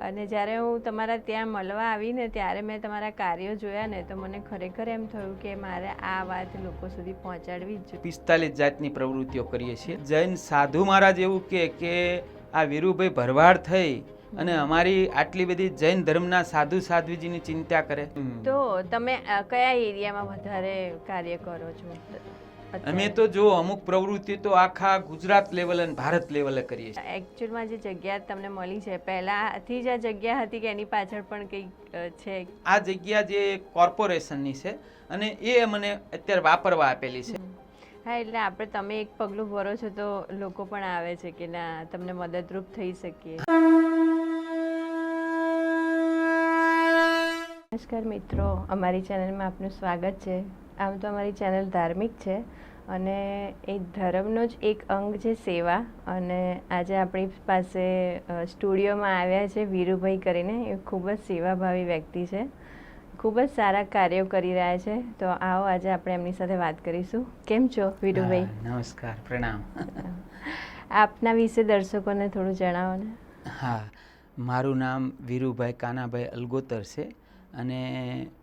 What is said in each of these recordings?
અને જ્યારે હું તમારા ત્યાં મળવા આવીને ત્યારે મેં તમારા કાર્યો જોયા ને તો મને ખરેખર એમ થયું કે મારે આ વાત લોકો સુધી પહોંચાડવી જ જોઈએ. 45 જાતની પ્રવૃત્તિઓ કરીએ છીએ. જૈન સાધુ મહારાજ એવું કે આ વીરુભાઈ ભરવાડ થઈ અને અમારી આટલી બધી જૈન ધર્મના સાધુ સાધ્વીજીની ચિંતા કરે. તો તમે કયા એરિયામાં વધારે કાર્ય કરો છો? અમે તો જો અમુક પ્રવૃત્તિ તો આખા ગુજરાત લેવલ અને ભારત લેવલે કરીએ છીએ. એકચ્યુઅલમાં જે જગ્યા તમને મળી છે પહેલાંથી જ આ જગ્યા હતી કે એની પાછળ પણ કંઈક છે? આ જગ્યા જે કોર્પોરેશનની છે અને એ મને અત્યારે વાપરવા આપેલી છે. હા, એટલે આપણે તમે એક પગલું ભરો છો તો લોકો પણ આવે છે કે ના તમને મદદરૂપ થઈ શકીએ. નમસ્કાર મિત્રો, અમારી ચેનલમાં આપનું સ્વાગત છે. આમ તો અમારી ચેનલ ધાર્મિક છે અને એ ધર્મનો જ એક અંગ છે સેવા. અને આજે આપણી પાસે સ્ટુડિયોમાં આવ્યા છે વીરુભાઈ કરીને. એ ખૂબ જ સેવાભાવી વ્યક્તિ છે, ખૂબ જ સારા કાર્યો કરી રહ્યા છે. તો આવો આજે આપણે એમની સાથે વાત કરીશું. કેમ છો વીરુભાઈ? નમસ્કાર, પ્રણામ. આપના વિશે દર્શકોને થોડું જણાવો ને. હા, મારું નામ વીરુભાઈ કાનાભાઈ અલગોતર છે અને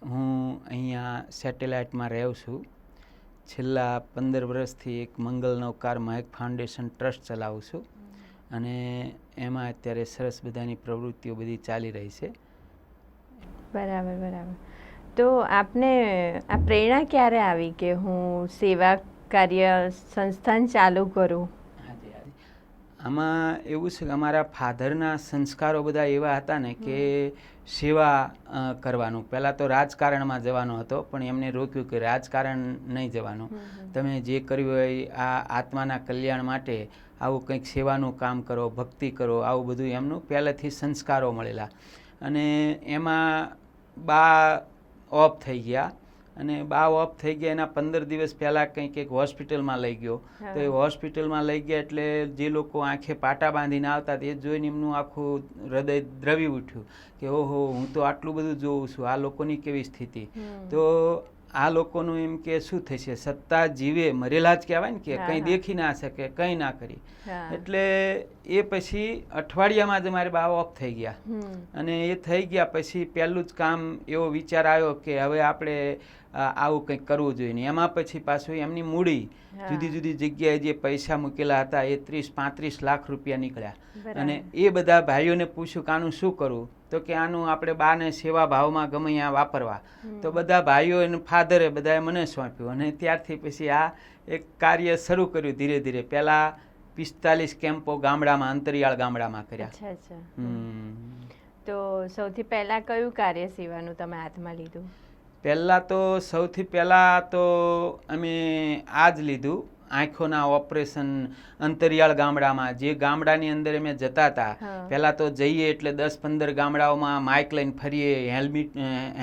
હું અહીંયા સેટેલાઇટમાં રહું છું. છેલ્લા 15 વર્ષથી એક મંગલ નવકાર મહેક ફાઉન્ડેશન ટ્રસ્ટ ચલાવું છું અને એમાં અત્યારે સરસ બધાની પ્રવૃત્તિઓ બધી ચાલી રહી છે. બરાબર બરાબર. તો આપને આ પ્રેરણા ક્યારે આવી કે હું સેવા કાર્ય સંસ્થાન ચાલુ કરું? આમાં એવું છે કે અમારા ફાધરના સંસ્કારો બધા એવા હતા ને કે સેવા કરવાનું. પહેલાં તો રાજકારણમાં જવાનો હતો પણ એમને રોક્યું કે રાજકારણ નહીં જવાનું, તમે જે કર્યું હોય આ આત્માના કલ્યાણ માટે આવું કંઈક સેવાનું કામ કરો, ભક્તિ કરો, આવું બધું એમનું પહેલેથી સંસ્કારો મળેલા. અને એમાં બા ઓફ થઈ ગયા અને બા ઓફ થઈ ગયા એના 15 દિવસ પહેલાં કંઈક એક હોસ્પિટલમાં લઈ ગયો. તો એ હોસ્પિટલમાં લઈ ગયા એટલે જે લોકો આંખે પાટા બાંધીને આવતા એ જોઈને એમનું આખું હૃદય દ્રવી ઉઠ્યું કે ઓહો, હું તો આટલું બધું જોઉં છું, આ લોકોની કેવી સ્થિતિ. તો આ લોકોનું એમ કે શું થશે, સત્તા જીવે મરેલા જ કહેવાય ને કે કંઈ દેખી ના શકે, કંઈ ના કરી. એટલે એ પછી અઠવાડિયામાં જ મારે બા ઓફ થઈ ગયા. અને એ થઈ ગયા પછી પહેલું જ કામ એવો વિચાર આવ્યો કે હવે આપણે આવું કંઈક કરવું જોઈએ ને. એમાં પછી પાછું એમની મૂડી જુદી જુદી જગ્યાએ જે પૈસા મૂકેલા હતા એ 30-35 લાખ રૂપિયા નીકળ્યા. અને એ બધા ભાઈઓને પૂછ્યું કે આનું શું કરવું, તો કે આનું આપણે બાને સેવા ભાવમાં ગમે ત્યાં વાપરવા. તો બધા ભાઈઓ અને ફાધરે બધાએ મને સોંપ્યું અને ત્યારથી પછી આ એક કાર્ય શરૂ કર્યું ધીરે ધીરે. પહેલાં 45 કેમ્પો ગામડામાં, અંતરિયાળ ગામડામાં કર્યા. તો સૌથી પહેલાં કયું કાર્ય સેવાનું તમે હાથમાં લીધું? પહેલાં તો સૌથી પહેલાં તો અમે આ જ લીધું, આંખોના ઓપરેશન અંતરિયાળ ગામડામાં. જે ગામડાની અંદર અમે જતા હતા પહેલાં તો જઈએ એટલે 10-15 ગામડાઓમાં માઇક લઈને ફરીએ,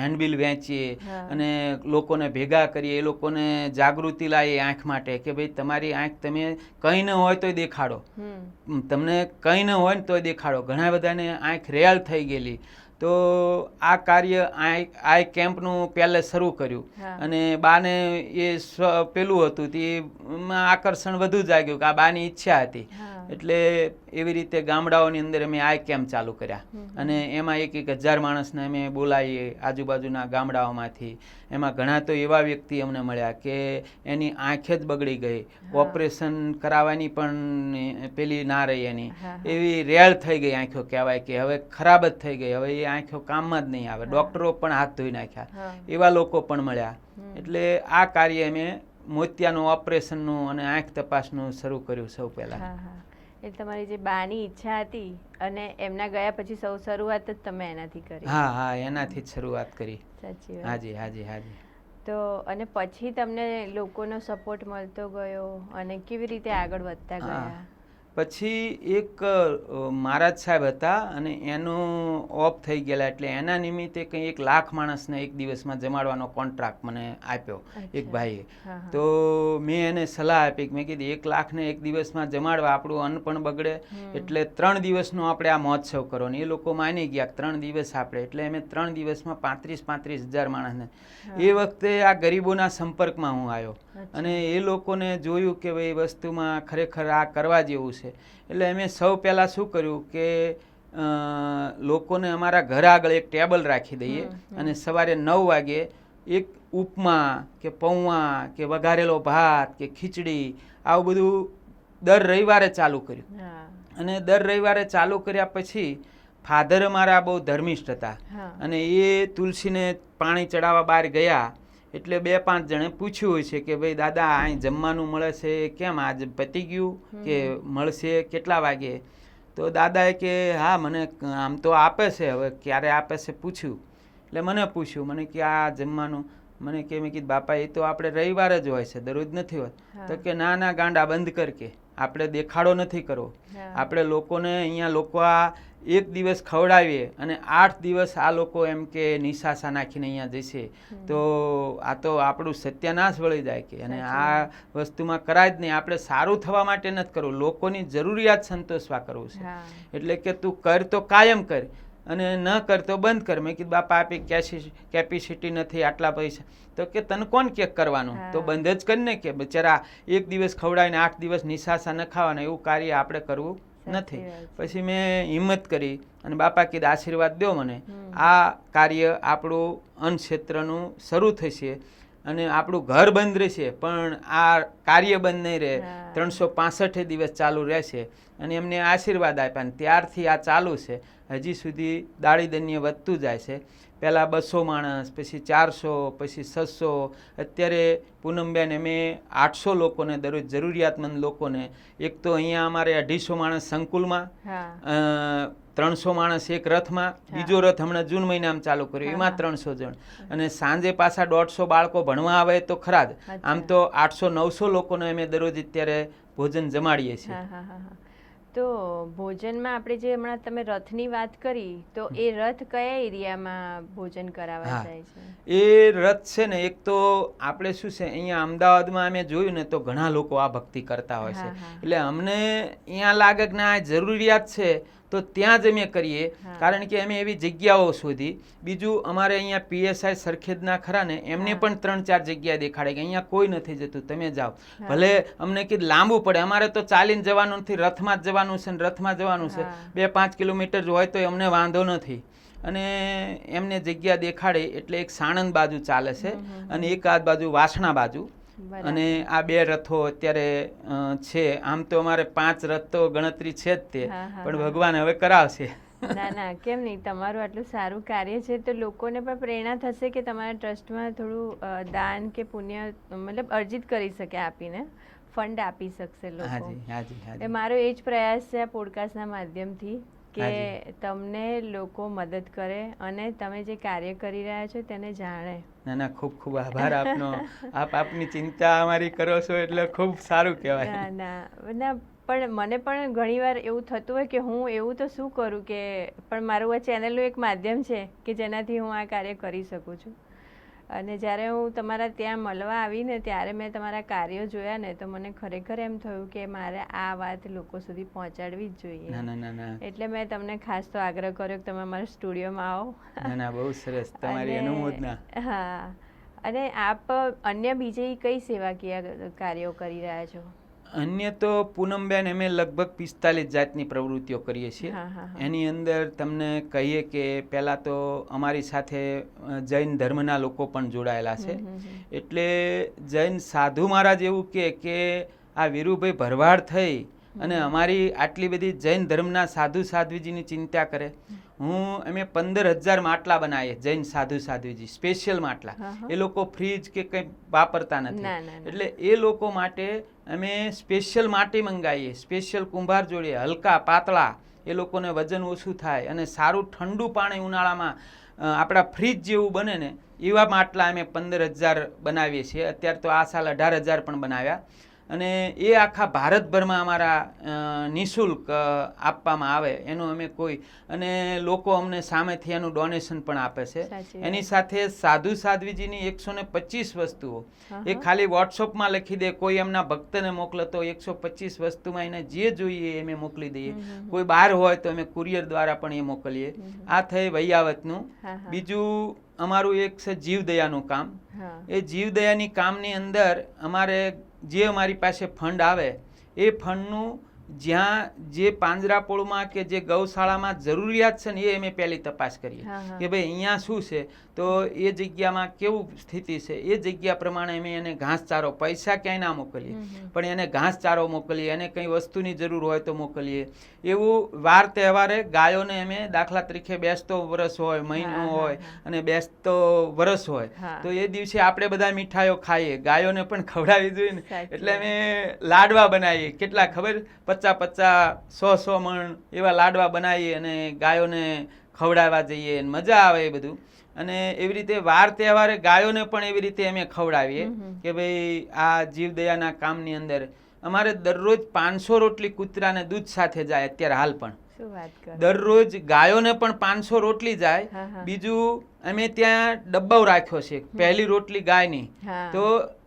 હેન્ડબિલ વેચીએ અને લોકોને ભેગા કરીએ, એ લોકોને જાગૃતિ લાવીએ આંખ માટે કે ભાઈ તમારી આંખ તમે કંઈ ન હોય તોય દેખાડો, તમને કંઈ ન હોય ને તોય દેખાડો. ઘણા બધાને આંખ રેલ થઈ ગયેલી. તો આ કાર્ય આ કેમ્પનું પહેલે શરૂ કર્યું અને બાને એ પેલું હતું તે આકર્ષણ વધુ જાગ્યું કે આ બાની ઈચ્છા હતી. એટલે એવી રીતે ગામડાઓની અંદર અમે આ કેમ્પ ચાલુ કર્યા અને એમાં 1,000 માણસને અમે બોલાવીએ આજુબાજુના ગામડાઓમાંથી. એમાં ઘણા તો એવા વ્યક્તિ અમને મળ્યા કે એની આંખે જ બગડી ગઈ, ઓપરેશન કરાવવાની પણ પેલી ના રહી, એની એવી રેળ થઈ ગઈ આંખો કહેવાય કે હવે ખરાબ જ થઈ ગઈ, હવે એ આંખો કામમાં જ નહીં આવે. ડૉક્ટરો પણ હાથ ધોઈ નાખ્યા, એવા લોકો પણ મળ્યા. એટલે આ કાર્ય અમે મોતિયાનું ઓપરેશનનું અને આંખ તપાસનું શરૂ કર્યું સૌ પહેલાં. એટલે તમારી જે બાની ઈચ્છા હતી અને એમના ગયા પછી શરૂઆત જ તમે એનાથી કરી? હા હા, એનાથી જ શરૂઆત કરી. સાચી વાત. હાજી હાજી હાજી. તો અને પછી તમને લોકોનો સપોર્ટ મળતો ગયો અને કેવી રીતે આગળ વધતા ગયા? પછી એક મહારાજ સાહેબ હતા અને એનું ઓફ થઈ ગયેલા એટલે એના નિમિત્તે કંઈ 1 લાખ માણસને એક દિવસમાં જમાડવાનો કોન્ટ્રાક્ટ મને આપ્યો એક ભાઈએ. તો મેં એને સલાહ આપી કે મેં કીધું 1 લાખને એક દિવસમાં જમાડવા આપણું અન્ન પણ બગડે એટલે 3 દિવસનો આપણે આ મહોત્સવ કરો. ને એ લોકો માની ગયા 3 દિવસ આપણે, એટલે અમે 3 દિવસમાં 35 હજાર માણસને. એ વખતે આ ગરીબોના સંપર્કમાં હું આવ્યો અને એ લોકોને જોયું કે ભાઈ વસ્તુમાં ખરેખર આ કરવા જેવું છે. એટલે અમે સૌ પહેલાં શું કર્યું કે લોકોને અમારા ઘર આગળ એક ટેબલ રાખી દઈએ અને સવારે 9 વાગે એક ઉપમા કે પૌવા કે વઘારેલો ભાત કે ખીચડી આવું બધું દર રવિવારે ચાલુ કર્યું. અને દર રવિવારે ચાલુ કર્યા પછી ફાધર અમારા બહુ ધર્મિષ્ઠ હતા અને એ તુલસીને પાણી ચડાવવા બહાર ગયા એટલે 2-5 જણે પૂછ્યું હોય છે કે ભાઈ દાદા અહીં જમવાનું મળે છે કેમ આજ પતી ગયું કે મળશે કેટલા વાગે? તો દાદાએ કે હા મને આમ તો આપે છે, હવે ક્યારે આપે છે પૂછ્યું. એટલે મને પૂછ્યું, મને કે આ જમવાનું, મને કે મેં કીધું બાપા એ તો આપણે રવિવારે જ હોય છે, દરરોજ નથી હોત. તો કે ના ના ગાંડા બંધ કર, કે આપણે દેખાડો નથી કરવો, આપણે લોકોને અહીંયા લોકો આ 1 દિવસ ખવડાવીએ અને 8 દિવસ આ લોકો એમ કે નિશાસા નાખીને અહીંયા જશે તો આ તો આપણું સત્યાનાશ વળી જાય કે, અને આ વસ્તુમાં કરાય જ નહીં. આપણે સારું થવા માટે નથી કરવું, લોકોની જરૂરિયાત સંતોષવા કરવું છે. એટલે કે તું કર તો કાયમ કર અને ન કર તો બંધ કર. મેં કીધું બાપા આપી કેપેસિટી નથી આટલા પૈસા. તો કે તને કોણ કેક કરવાનું, તો બંધ જ કરીને કે બચારા 1 દિવસ ખવડાવીને 8 દિવસ નિશાસા ન ખાવાના એવું કાર્ય આપણે કરવું નથી. પછી મેં હિંમત કરી અને બાપા કીધું આશીર્વાદ દો મને, આ કાર્ય આપણું અન્ન ક્ષેત્રનું શરૂ થશે અને આપણું ઘર બંધ રહેશે પણ આ કાર્ય બંધ નહીં રહે, 365 દિવસ ચાલુ રહેશે. અને એમને આશીર્વાદ આપ્યા અને ત્યારથી આ ચાલુ છે. હજી સુધી દાળી દન્ય વધતું જાય છે. પહેલાં 200 માણસ, પછી 400, પછી 600, અત્યારે પૂનમબેન અમે 800 લોકોને દરરોજ જરૂરિયાતમંદ લોકોને, એક તો અહીંયા અમારે 250 માણસ સંકુલમાં, 300 માણસ એક રથમાં, બીજો રથ હમણાં જૂન મહિનામાં ચાલુ કર્યો એમાં 300 જણ, અને સાંજે પાછા 150 બાળકો ભણવા આવે તો ખરા જ. આમ તો 800-900 લોકોને અમે દરરોજ અત્યારે ભોજન જમાડીએ છીએ. તો ભોજનમાં આપણે જે હમણાં તમે રથની વાત કરી, તો એ રથ કયા એરિયામાં ભોજન કરાવવા જાય છે? એ રથ છે ને, એક તો આપણે શું છે અહીંયા અમદાવાદમાં અમે જોયું ને તો ઘણા લોકો આ ભક્તિ કરતા હોય છે, એટલે અમને અહીંયા લાગે કે ના જરૂરિયાત છે તો ત્યાં જ અમે કરીએ, કારણ કે અમે એવી જગ્યાઓ શોધી. બીજું અમારે અહીંયા PSI સરખેજના ખરા ને, એમને પણ 3-4 જગ્યા દેખાડે કે અહીંયા કોઈ નથી જતું, તમે જાઓ. ભલે અમને કીધું લાંબુ પડે, અમારે તો ચાલીને જવાનું નથી, રથમાં જ જવાનું છે ને રથમાં જવાનું છે, 2-5 કિલોમીટર જ હોય તો અમને વાંધો નથી. અને એમને જગ્યા દેખાડે એટલે એક સાણંદ બાજુ ચાલે છે અને એક આ બાજુ વાસણા બાજુ, અને આ 2 રથો અત્યારે છે. આમ તો અમારે 5 રથ તો ગણતરી છે જ તે, પણ ભગવાન હવે કરાવશે. ના ના કેમ નહીં, તમારું આટલું સારું કાર્ય છે તો લોકોને પણ પ્રેરણા થશે કે તમારા ટ્રસ્ટમાં થોડું દાન કે પુણ્ય મતલબ અર્જિત કરી શકે, આપીને ફંડ આપી શકશે લોકો. મારો એ જ પ્રયાસ છે આ પોડકાસ્ટના માધ્યમથી કે તમને લોકો મદદ કરે અને તમે જે કાર્ય કરી રહ્યા છો તેને જાણે. ના ના ખૂબ ખૂબ આભાર આપનો. આપની ચિંતા અમારી કરો છો એટલે ખૂબ સારું કહેવાય. ના ના પણ મને પણ ઘણીવાર એવું થતું હોય કે હું એવું તો શું કરું કે, પણ મારું આ ચેનલનું એક માધ્યમ છે કે જેનાથી હું આ કાર્ય કરી શકું છું. અને જ્યારે હું તમારા ત્યાં મળવા આવીને ત્યારે મેં તમારા કાર્યો જોયા ને તો મને ખરેખર એમ થયું કે મારે આ વાત લોકો સુધી પહોંચાડવી જ જોઈએ. એટલે મેં તમને ખાસ તો આગ્રહ કર્યો કે તમે અમારા સ્ટુડિયોમાં આવો. ના ના બહુ સરસ, તમારી અનુમોદના. હા, અને આપ અન્ય બીજી કઈ સેવાકીય કાર્યો કરી રહ્યા છો? અન્ય તો પૂનમબેન અમે લગભગ 45 જાતની પ્રવૃત્તિઓ કરીએ છીએ. એની અંદર તમને કહીએ કે પહેલાં તો અમારી સાથે જૈન ધર્મના લોકો પણ જોડાયેલા છે. એટલે જૈન સાધુ મહારાજ એવું કે આ વીરુભાઈ ભરવાડ થઈ અને અમારી આટલી બધી જૈન ધર્મના સાધુ સાધ્વીજીની ચિંતા કરે. અમે 15,000 માટલા બનાવીએ, જૈન સાધુ સાધ્વીજી સ્પેશિયલ માટલા. એ લોકો ફ્રીજ કે કંઈ વાપરતા નથી, એટલે એ લોકો માટે અમે સ્પેશિયલ માટી મંગાવીએ, સ્પેશિયલ કુંભાર જોડીએ, હલકા પાતળા, એ લોકોને વજન ઓછું થાય અને સારું ઠંડુ પાણી ઉનાળામાં આપણા ફ્રીજ જેવું બને ને એવા માટલા અમે 15,000 બનાવીએ છીએ. અત્યારે તો આ સાલ 18,000 પણ બનાવ્યા. અને એ આખા ભારતભરમાં અમારા નિઃશુલ્ક આપવામાં આવે એનું અમે કોઈ, અને લોકો અમને સામેથી એનું ડોનેશન પણ આપે છે. એની સાથે સાધુ સાધ્વીજીની 125 વસ્તુઓ એ ખાલી વોટ્સઅપમાં લખી દે, કોઈ એમના ભક્તને મોકલે તો 125 વસ્તુમાં એને જે જોઈએ એ અમે મોકલી દઈએ. કોઈ બહાર હોય તો અમે કુરિયર દ્વારા પણ એ મોકલીએ. આ થઈ વૈયાવતનું. બીજું અમારું એક છે જીવદયાનું કામ. એ જીવદયાની કામની અંદર અમારે જે અમારી પાસે ફંડ આવે એ ફંડનું જ્યાં જે પાંજરાપોળમાં કે જે ગૌશાળામાં જરૂરિયાત છે ને એ અમે પહેલી તપાસ કરીએ કે ભાઈ અહીંયા શું છે, તો એ જગ્યામાં કેવું સ્થિતિ છે, એ જગ્યા પ્રમાણે અમે એને ઘાસચારો, પૈસા ક્યાંય ના મોકલીએ પણ એને ઘાસચારો મોકલીએ, એને કંઈ વસ્તુની જરૂર હોય તો મોકલીએ. એવું વાર તહેવારે ગાયોને અમે, દાખલા તરીકે બેસતો વરસ હોય, મહિનો હોય અને બેસતો વરસ હોય, તો એ દિવસે આપણે બધા મીઠાઈઓ ખાઈએ, ગાયોને પણ ખવડાવી જોઈએ ને, એટલે અમે લાડવા બનાવીએ. કેટલા ખબર? 50-100 મણ એવા લાડવા બનાવીએ અને ગાયોને ખવડાવવા જઈએ, મજા આવે એ બધું. અને એવી રીતે વાર તહેવારે ગાયોને પણ એવી રીતે અમે ખવડાવીએ કે ભાઈ આ જીવદયાના કામની અંદર અમારે દરરોજ 500 રોટલી કૂતરાને દૂધ સાથે જાય. અત્યારે હાલ પણ દરરોજ ગાયોને પણ 500 રોટલી જાય. બીજું અમે ત્યાં ડબ્બો રાખ્યો છે પહેલી રોટલી ગાયની. તો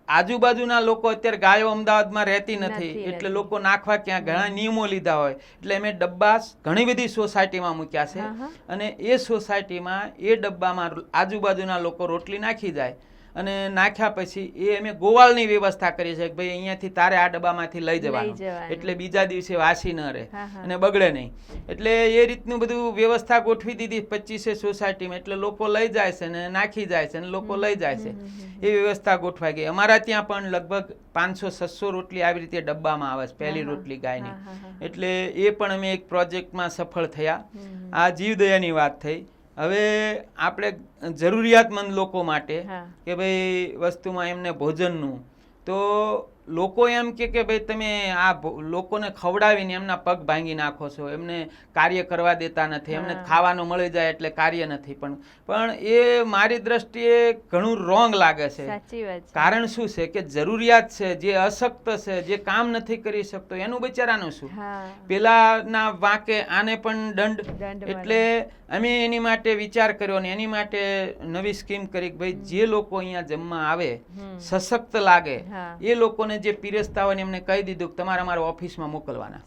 આજુબાજુના લોકો, અત્યારે ગાયો અમદાવાદમાં રહેતી નથી એટલે લોકો નાખવા ક્યાં, ઘણા નિયમો લીધા હોય એટલે અમે ડબ્બા ઘણી બધી સોસાયટીમાં મૂક્યા છે અને એ સોસાયટીમાં એ ડબ્બામાં આજુબાજુના લોકો રોટલી નાખી જાય અને નાખ્યા પછી એ અમે ગોવાળની વ્યવસ્થા કરી છે કે ભાઈ અહીંયાથી તારે આ ડબ્બામાંથી લઈ જવાનું, એટલે બીજા દિવસે વાસી ન રહે અને બગડે નહીં. એટલે એ રીતનું બધું વ્યવસ્થા ગોઠવી દીધી 25 સોસાયટીમાં. એટલે લોકો લઈ જાય છે ને નાખી જાય છે અને લોકો લઈ જાય છે, એ વ્યવસ્થા ગોઠવાઈ ગઈ. અમારા ત્યાં પણ લગભગ 500-600 રોટલી આવી રીતે ડબ્બામાં આવે છે, પહેલી રોટલી ગાયની. એટલે એ પણ અમે એક પ્રોજેક્ટમાં સફળ થયા. આ જીવદયાની વાત થઈ. હવે આપણે જરૂરિયાતમંદ લોકો માટે કે ભાઈ વસ્તુમાં એમને ભોજનનું, તો લોકો એમ કે ભાઈ તમે આ લોકોને ખવડાવીને એમના પગ ભાંગી નાખો છો, એમને કાર્ય કરવા દેતા નથી, એમને ખાવાનું મળી જાય એટલે કાર્ય નથી. પણ એ મારી દ્રષ્ટિએ ઘણું રોંગ લાગે છે. કારણ શું છે કે જરૂરિયાત છે, જે અશક્ત છે, જે કામ નથી કરી શકતો, એનું બિચારાનું શું? પેલાના વાંકે આને પણ દંડ. એટલે અમે એની માટે વિચાર કર્યો અને એની માટે નવી સ્કીમ કરી કે ભાઈ જે લોકો અહીંયા જમવા આવે, સશક્ત લાગે, એ લોકોને જે પીરસતા હોય એમને કહી દીધું કે તમારે અમારા ઓફિસમાં મોકલવાના.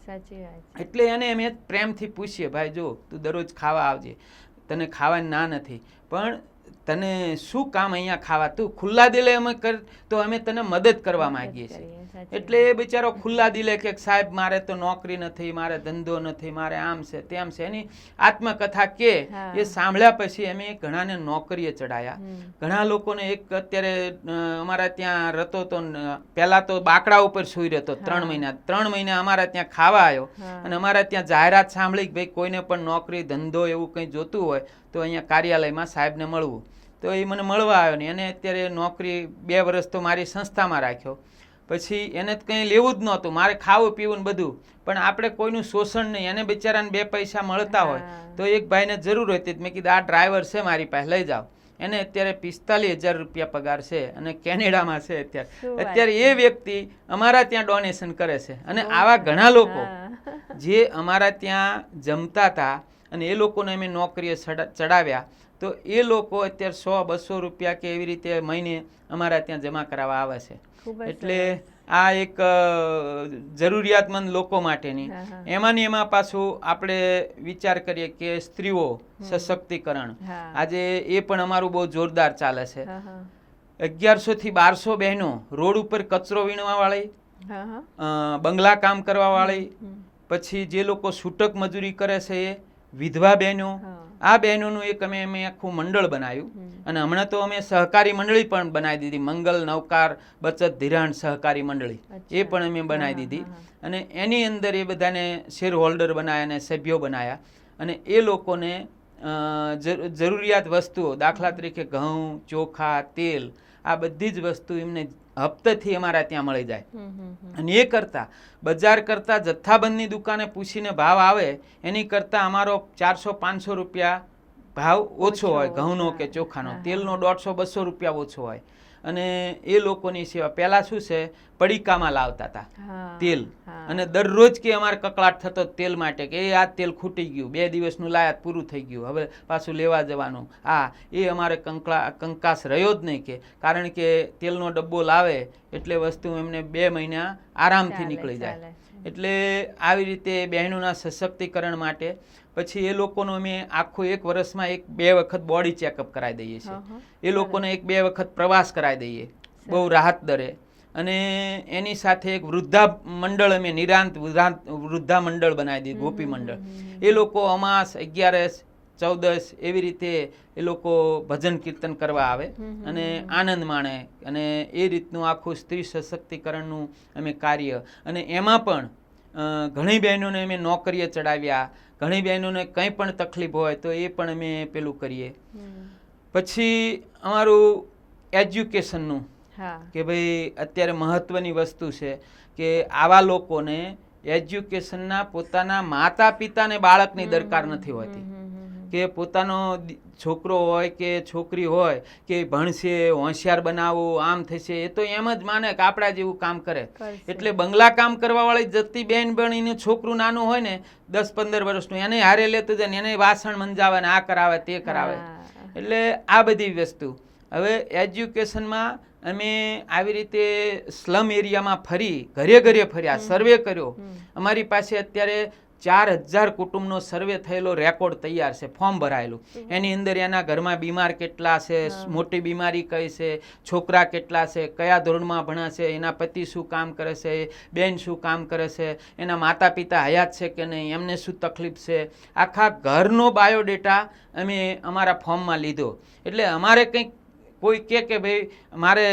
એટલે એને અમે પ્રેમથી પૂછીએ, ભાઈ જો તું દરરોજ ખાવા આવજે, તને ખાવાની ના નથી, પણ તને શું કામ અહીંયા ખાવા, તું ખુલ્લા દિલે અમે કર તો અમે તને મદદ કરવા માંગીએ છીએ. એટલે એ બિચારો ખુલ્લા દિલે કે સાહેબ મારે તો નોકરી નથી, મારે ધંધો નથી, મારે આમ છે તેમ છે, એની આત્મકથા કે એ સાંભળ્યા પછી અમે ઘણાને નોકરીએ ચડાયા. ઘણા લોકોને એક અત્યારે અમારા ત્યાં રહેતો તો, પહેલા તો બાકડા ઉપર સૂઈ રહેતો 3 મહિના અમારા ત્યાં ખાવા આવ્યો અને અમારા ત્યાં જાહેરાત સાંભળી કે ભાઈ કોઈને પણ નોકરી ધંધો એવું કંઈ જોતું હોય તો અહીંયા કાર્યાલયમાં સાહેબને મળવું. તો એ મને મળવા આવ્યો ને એને અત્યારે નોકરી 2 વર્ષ તો મારી સંસ્થામાં રાખ્યો. પછી એને કંઈ લેવું જ નહોતું, મારે ખાવું પીવું ને બધું, પણ આપણે કોઈનું શોષણ નહીં. એને બિચારાને 2 પૈસા મળતા હોય તો એક ભાઈને જરૂર હતી, મેં કીધું આ ડ્રાઈવર છે મારી પાસે, લઈ જાઓ. એને અત્યારે 45,000 રૂપિયા પગાર છે અને કેનેડામાં છે અત્યારે એ વ્યક્તિ અમારા ત્યાં ડોનેશન કરે છે. અને આવા ઘણા લોકો જે અમારા ત્યાં જમતા હતા અને એ લોકોને અમે નોકરીએ ચડાવ્યા, તો એ લોકો અત્યારે 100-200 રૂપિયા કે એવી રીતે મહિને અમારા ત્યાં જમા કરાવવા આવે છે. એટલે આ એક જરૂરિયાતમંદ લોકો માટેની. એમાં પાછું આપણે વિચાર કરીએ કે સ્ત્રીઓ સશક્તિકરણ, આજે એ પણ અમારું બહુ જોરદાર ચાલે છે. 1100 થી 1200 બહેનો રોડ ઉપર કચરો વીણવા વાળી, બંગલા કામ કરવા વાળી, પછી જે લોકો છૂટક મજૂરી કરે છે એ વિધવા બહેનો, આ બહેનોનું એક અમે આખું મંડળ બનાવ્યું. અને હમણાં તો અમે સહકારી મંડળી પણ બનાવી દીધી, મંગલ નવકાર બચત ધિરાણ સહકારી મંડળી, એ પણ અમે બનાવી દીધી. અને એની અંદર એ બધાને શેર હોલ્ડર બનાવ્યા અને સભ્યો બનાવ્યા. અને એ લોકોને જરૂરિયાત વસ્તુઓ, દાખલા તરીકે ઘઉં, ચોખા, તેલ, આ બધી જ વસ્તુ એમને હપ્તેથી અમારા ત્યાં મળી જાય. અને એ કરતાં બજાર કરતાં જથ્થાબંધની દુકાને પૂછીને ભાવ આવે એની કરતાં અમારો 400-500 રૂપિયા ભાવ ઓછો હોય, ઘઉંનો કે ચોખાનો. તેલનો 150-200 રૂપિયા ઓછો હોય. અને એ લોકોની સેવા. પહેલાં શું છે, પડીકામાં લાવતા હતા તેલ, અને દરરોજ કે અમારે કકળાટ થતો તેલ માટે કે એ આ તેલ ખૂટી ગયું, 2 દિવસનું લાયા પૂરું થઈ ગયું, હવે પાછું લેવા જવાનું. એ અમારે કંકાસ રહ્યો જ નહીં, કે કારણ કે તેલનો ડબ્બો લાવે એટલે વસ્તુ એમને 2 મહિના આરામથી નીકળી જાય. એટલે આવી રીતે બહેનોના સશક્તિકરણ માટે પછી એ લોકોનો અમે આખું 1 વર્ષમાં 1-2 વખત બોડી ચેકઅપ કરાવી દઈએ છીએ. એ લોકોને 1-2 વખત પ્રવાસ કરાવી દઈએ બહુ રાહત દરે. અને એની સાથે એક વૃદ્ધા મંડળ અમે નિરાંત વૃદ્ધા મંડળ બનાવી દીધું, ગોપી મંડળ. એ લોકો અમાસ, 11, 14 એવી રીતે એ લોકો ભજન કીર્તન કરવા આવે અને આનંદ માણે, અને એ રીતનું આખું સ્ત્રી સશક્તિકરણનું અમે કાર્ય. અને એમાં પણ ઘણી બહેનોને અમે નોકરીએ ચડાવ્યા, ઘણી બહેનોને કંઈ પણ તકલીફ હોય તો એ પણ અમે પેલું કરીએ. પછી અમારું એજ્યુકેશનનું, કે ભાઈ અત્યારે મહત્વની વસ્તુ છે કે આવા લોકોને એજ્યુકેશનના પોતાના માતા પિતાને બાળકની દરકાર નથી હોતી, કે પોતાનો છોકરો હોય કે છોકરી હોય કે ભણશે, હોશિયાર બનાવવું, આમ થશે, એ તો એમ જ માને કે આપણા જેવું કામ કરે. એટલે બંગલા કામ કરવાવાળી જતી બેન બનીને છોકરું નાનું હોય ને 10-15 વર્ષનું, એને હારે લેતું જાય ને એને વાસણ મંજાવે ને આ કરાવે તે કરાવે. એટલે આ બધી વસ્તુ. હવે એજ્યુકેશનમાં અમે આવી રીતે સ્લમ એરિયામાં ફરી, ઘરે ઘરે ફર્યા, સર્વે કર્યો. અમારી પાસે અત્યારે 4000 કુટુંબનો સર્વે થયેલો રેકોર્ડ તૈયાર છે, ફોર્મ ભરાયેલું. એની અંદર એના ઘરમાં બીમાર કેટલા છે, મોટી બીમારી કઈ છે, છોકરા કેટલા છે, કયા ધોરણમાં ભણાશે, એના પતિ શું કામ કરે છે, બેન શું કામ કરે છે, એના માતા પિતા હયાત છે કે નહીં, એમને શું તકલીફ છે, આખા ઘરનો બાયોડેટા અમે અમારા ફોર્મમાં લીધો. એટલે અમારે કંઈક કોઈ કે ભાઈ મારે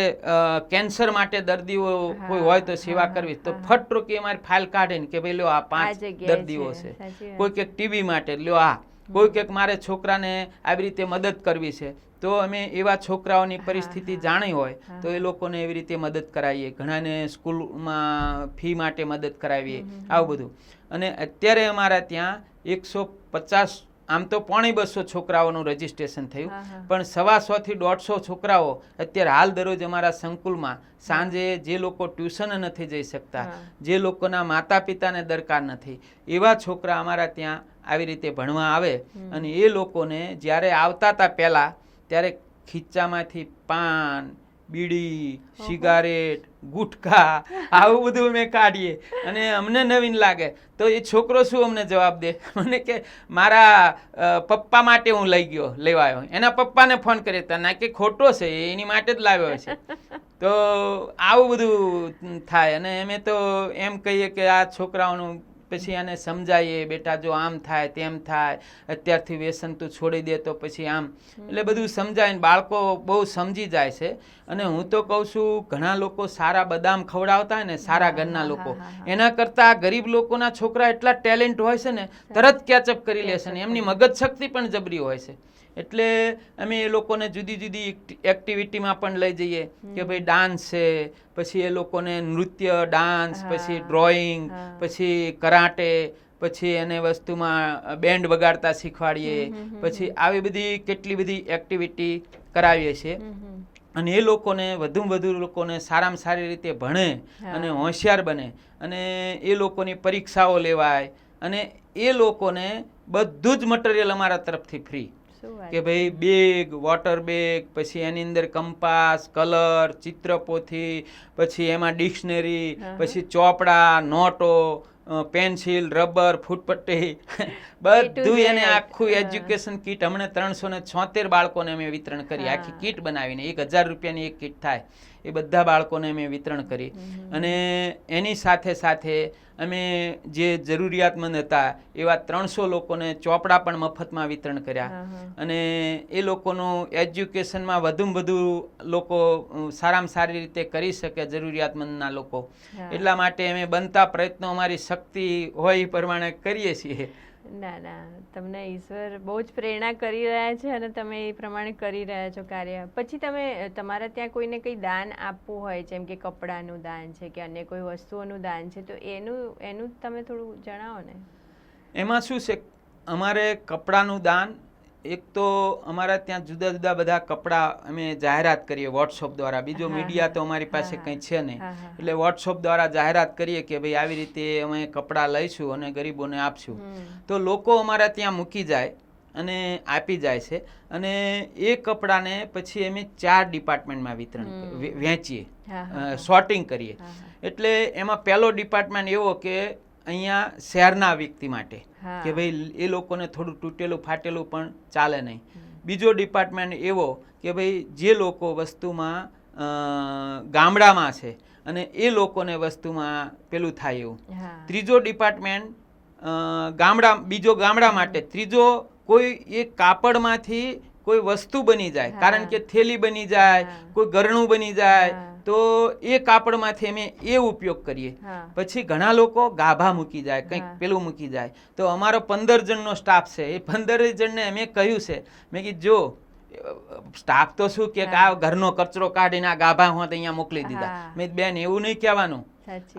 કેન્સર માટે દર્દીઓ કોઈ હોય તો સેવા કરવી, તો ફટ કે મારી ફાઇલ કાઢે ને કે ભાઈ લ્યો આ 5 દર્દીઓ છે. કોઈ કે ટીબી માટે લ્યો આ, કોઈ કે મારે છોકરાને આવી રીતે મદદ કરવી છે, તો અમે એવા છોકરાઓની પરિસ્થિતિ જાણી હોય તો એ લોકોને એવી રીતે મદદ કરાવીએ. ઘણાને સ્કૂલમાં ફી માટે મદદ કરાવીએ, આવું બધું. અને અત્યારે અમારા ત્યાં 150, આમ તો 250 છોકરાઓનું રજીસ્ટ્રેશન થયું, પણ 125 થી 150 છોકરાઓ અત્યારે હાલ દરરોજ અમારા સંકુલમાં સાંજે, જે લોકો ટ્યુશન નથી જઈ શકતા, જે લોકોના માતા પિતાને દરકાર નથી, એવા છોકરા અમારા ત્યાં આવી રીતે ભણવા આવે. અને એ લોકોને જ્યારે આવતા હતા પહેલાં, ત્યારે ખીચામાંથી પાન, બીડી, સિગારેટ, ગુટખા, આવું બધું અમે કાઢીએ. અને અમને નવીન લાગે તો એ છોકરો શું અમને જવાબ દે, મને કે મારા પપ્પા માટે હું લઈ ગયો, લેવા આવ્યો. એના પપ્પાને ફોન કરે તો ના કે ખોટો છે, એની માટે જ લાવ્યો છે. તો આવું બધું થાય. અને અમે તો એમ કહીએ કે આ છોકરાઓનું પછી આને સમજાવીએ, બેટા જો આમ થાય તેમ થાય, અત્યારથી વ્યસન તું છોડી દે તો પછી આમ. એટલે બધું સમજાવીને બાળકો બહુ સમજી જાય છે. અને હું તો કહું છું, ઘણા લોકો સારા બદામ ખવડાવતા હોય ને, સારા ઘરના લોકો, એના કરતાં ગરીબ લોકોના છોકરા એટલા ટેલેન્ટ હોય છે ને, તરત કેચઅપ કરી લે છે ને, એમની મગજ શક્તિ પણ જબરી હોય છે. એટલે અમે એ લોકોને જુદી જુદી એક્ટિવિટીમાં પણ લઈ જઈએ, કે ભાઈ ડાન્સ છે, પછી એ લોકોને નૃત્ય, ડાન્સ, પછી ડ્રોઈંગ, પછી કરાટે, પછી એને વસ્તુમાં બેન્ડ વગાડતા શીખવાડીએ, પછી આવી બધી કેટલી બધી એક્ટિવિટી કરાવીએ છીએ. અને એ લોકોને વધુમાં વધુ લોકોને સારામાં સારી રીતે ભણે અને હોશિયાર બને, અને એ લોકોની પરીક્ષાઓ લેવાય, અને એ લોકોને બધું જ મટીરિયલ અમારા તરફથી ફ્રી. કે ભાઈ બેગ, વોટર બેગ, પછી એની અંદર કંપાસ, કલર, ચિત્રપોથી, પછી એમાં ડિક્શનરી, પછી ચોપડા, નોટો, પેન્સિલ, રબર, ફૂટપટ્ટી, બધું એને આખું એજ્યુકેશન કીટ. હમણાં 376 બાળકોને અમે વિતરણ કરી, આખી કીટ બનાવીને. 1000 રૂપિયાની એક કીટ થાય, એ બધા બાળકોને અમે વિતરણ કરી. અને એની સાથે સાથે અમે જે જરૂરિયાતમંદ હતા એવા 300 લોકોને ચોપડા પણ મફતમાં વિતરણ કર્યા. અને એ લોકોનું એજ્યુકેશનમાં વધુમાં વધુ લોકો સારામાં સારી રીતે કરી શકે, જરૂરિયાતમંદના લોકો. એટલા માટે અમે બનતા પ્રયત્નો અમારી શક્તિ હોય એ પ્રમાણે કરીએ છીએ. ના ના, તમને ઈશ્વર બહુ જ પ્રેરણા કરી રહ્યા છે અને તમે એ પ્રમાણે કરી રહ્યા છો કાર્ય. પછી તમે તમારા ત્યાં કોઈને કંઈ દાન આપવું હોય, જેમ કે કપડાનું દાન છે કે અન્ય કોઈ વસ્તુઓનું દાન છે, તો એનું તમે થોડું જણાવો ને. એમાં શું છે, અમારે કપડાનું દાન, એક તો અમારા ત્યાં જુદા જુદા બધા કપડાં અમે જાહેરાત કરીએ વોટ્સઅપ દ્વારા. બીજો મીડિયા તો અમારી પાસે કંઈ છે નહીં, એટલે વોટ્સઅપ દ્વારા જાહેરાત કરીએ કે ભાઈ આવી રીતે અમે કપડાં લઈશું અને ગરીબોને આપશું. તો લોકો અમારા ત્યાં મૂકી જાય અને આપી જાય છે. અને એ કપડાને પછી અમે 4 ડિપાર્ટમેન્ટમાં વિતરણ વહેંચીએ, સોર્ટિંગ કરીએ. એટલે એમાં પહેલો ડિપાર્ટમેન્ટ એવો કે અહીંયા શહેરના વ્યક્તિ માટે, કે ભાઈ એ લોકોને થોડું તૂટેલું ફાટેલું પણ ચાલે નહીં. બીજો ડિપાર્ટમેન્ટ એવો કે ભાઈ જે લોકો વસ્તુમાં ગામડામાં છે અને એ લોકોને વસ્તુમાં પેલું થાય એવું. હા. ત્રીજો ડિપાર્ટમેન્ટ બીજો ગામડા માટે, ત્રીજો કોઈ એક કાપડમાંથી કોઈ વસ્તુ બની જાય, કારણ કે થેલી બની જાય, કોઈ ગરણું બની જાય, તો એ કાપડમાંથી અમે એ ઉપયોગ કરીએ. પછી ઘણા લોકો ગાભા મૂકી જાય, કંઈક પેલું મૂકી જાય. તો અમારો 15 જણનો સ્ટાફ છે, એ 15 જણને અમે કહ્યું છે, મેં કીધું જો સ્ટાફ તો શું કે આ ઘરનો કચરો કાઢીને આ ગાભા હોત અહીંયા મોકલી દીધા. મેં બેન એવું નહીં કહેવાનું.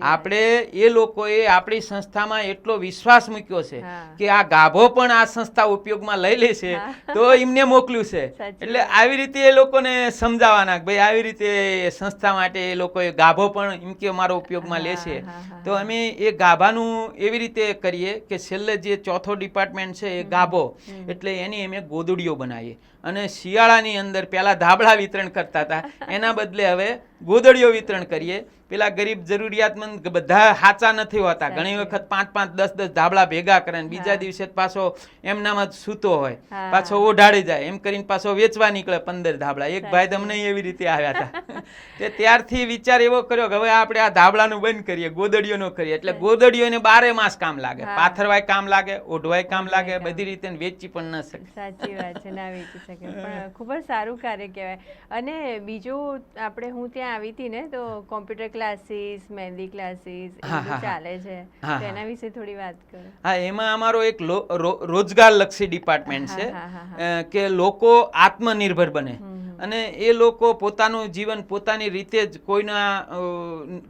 આપણે એ લોકોએ આપણી સંસ્થામાં એટલો વિશ્વાસ મૂક્યો છે કે આ ગાભો પણ આ સંસ્થા ઉપયોગમાં લઈ લેશે તો એમને મોકલ્યું છે. એટલે આવી રીતે એ લોકોને સમજાવવાના કે ભાઈ આવી રીતે સંસ્થા માટે એ લોકોએ ગાભો પણ એમ કે અમારો ઉપયોગમાં લેશે. તો અમે એ ગાભાનું એવી રીતે કરીએ કે છેલ્લે જે ચોથો ડિપાર્ટમેન્ટ છે એ ગાભો, એટલે એની અમે ગોદડીઓ બનાવીએ. અને શિયાળાની અંદર પહેલા ધાબળા વિતરણ કરતા હતા, એના બદલે હવે ગોદડીઓ વિતરણ કરીએ. પેલા ગરીબ જરૂરિયાતમંદ બધા હાચા નથી હોતા, ઘણી વખત 5-5 10-10 ધાબળા ભેગા કરે ને બીજા દિવસે પાછો એમનામાં જ સૂતો હોય, પાછો ઓઢાડી જાય, એમ કરીને પાછો વેચવા નીકળે 15 ધાબળા. એક ભાઈ તમને એવી રીતે આવ્યા હતા. તે ત્યારથી વિચાર એવો કર્યો કે હવે આપણે આ ધાબળાનું બંધ કરીએ, ગોદડીઓનો કરીએ. એટલે ગોદડીઓને 12 માસ કામ લાગે, પાથરવાય કામ લાગે, ઓઢવાય કામ લાગે, બધી રીતે વેચી પણ ન શકે. સાચી વાત છે, ના વેચી શકે, પણ ખૂબ જ સારું કાર્ય કહેવાય. અને બીજું હું ત્યાં આવી હતી ને, તો કોમ્પ્યુટર ક્લાસીસ, મહેંદી ક્લાસીસ ચાલે છે, તો એના વિશે થોડી વાત કરો. હા, એમાં અમારો એક રોજગાર લક્ષી ડિપાર્ટમેન્ટ છે કે લોકો આત્મનિર્ભર બને અને એ લોકો પોતાનું જીવન પોતાની રીતે જ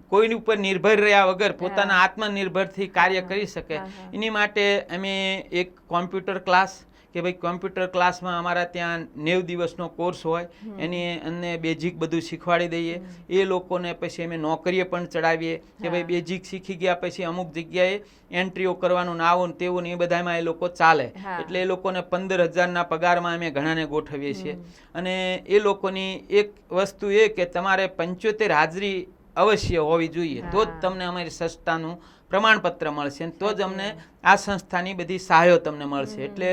કોઈની ઉપર નિર્ભર રહ્યા વગર પોતાના આત્મનિર્ભરથી કાર્ય કરી શકે. એની માટે અમે એક કોમ્પ્યુટર ક્લાસ કે ભાઈ કોમ્પ્યુટર ક્લાસમાં અમારા ત્યાં 90 દિવસનો કોર્સ હોય, એની અને બેઝિક બધું શીખવાડી દઈએ. એ લોકોને પછી અમે નોકરીએ પણ ચડાવીએ કે ભાઈ બેઝિક શીખી ગયા પછી અમુક જગ્યાએ એન્ટ્રીઓ કરવાનું ને આવું ને તેવું ને એ બધામાં એ લોકો ચાલે. એટલે એ લોકોને 15,000ના પગારમાં અમે ઘણાને ગોઠવીએ છીએ. અને એ લોકોની એક વસ્તુ એ કે તમારે 75 હાજરી અવશ્ય હોવી જોઈએ, તો જ તમને અમારી સંસ્થાનું પ્રમાણપત્ર મળશે, તો જ અમને આ સંસ્થાની બધી સહાયો તમને મળશે. એટલે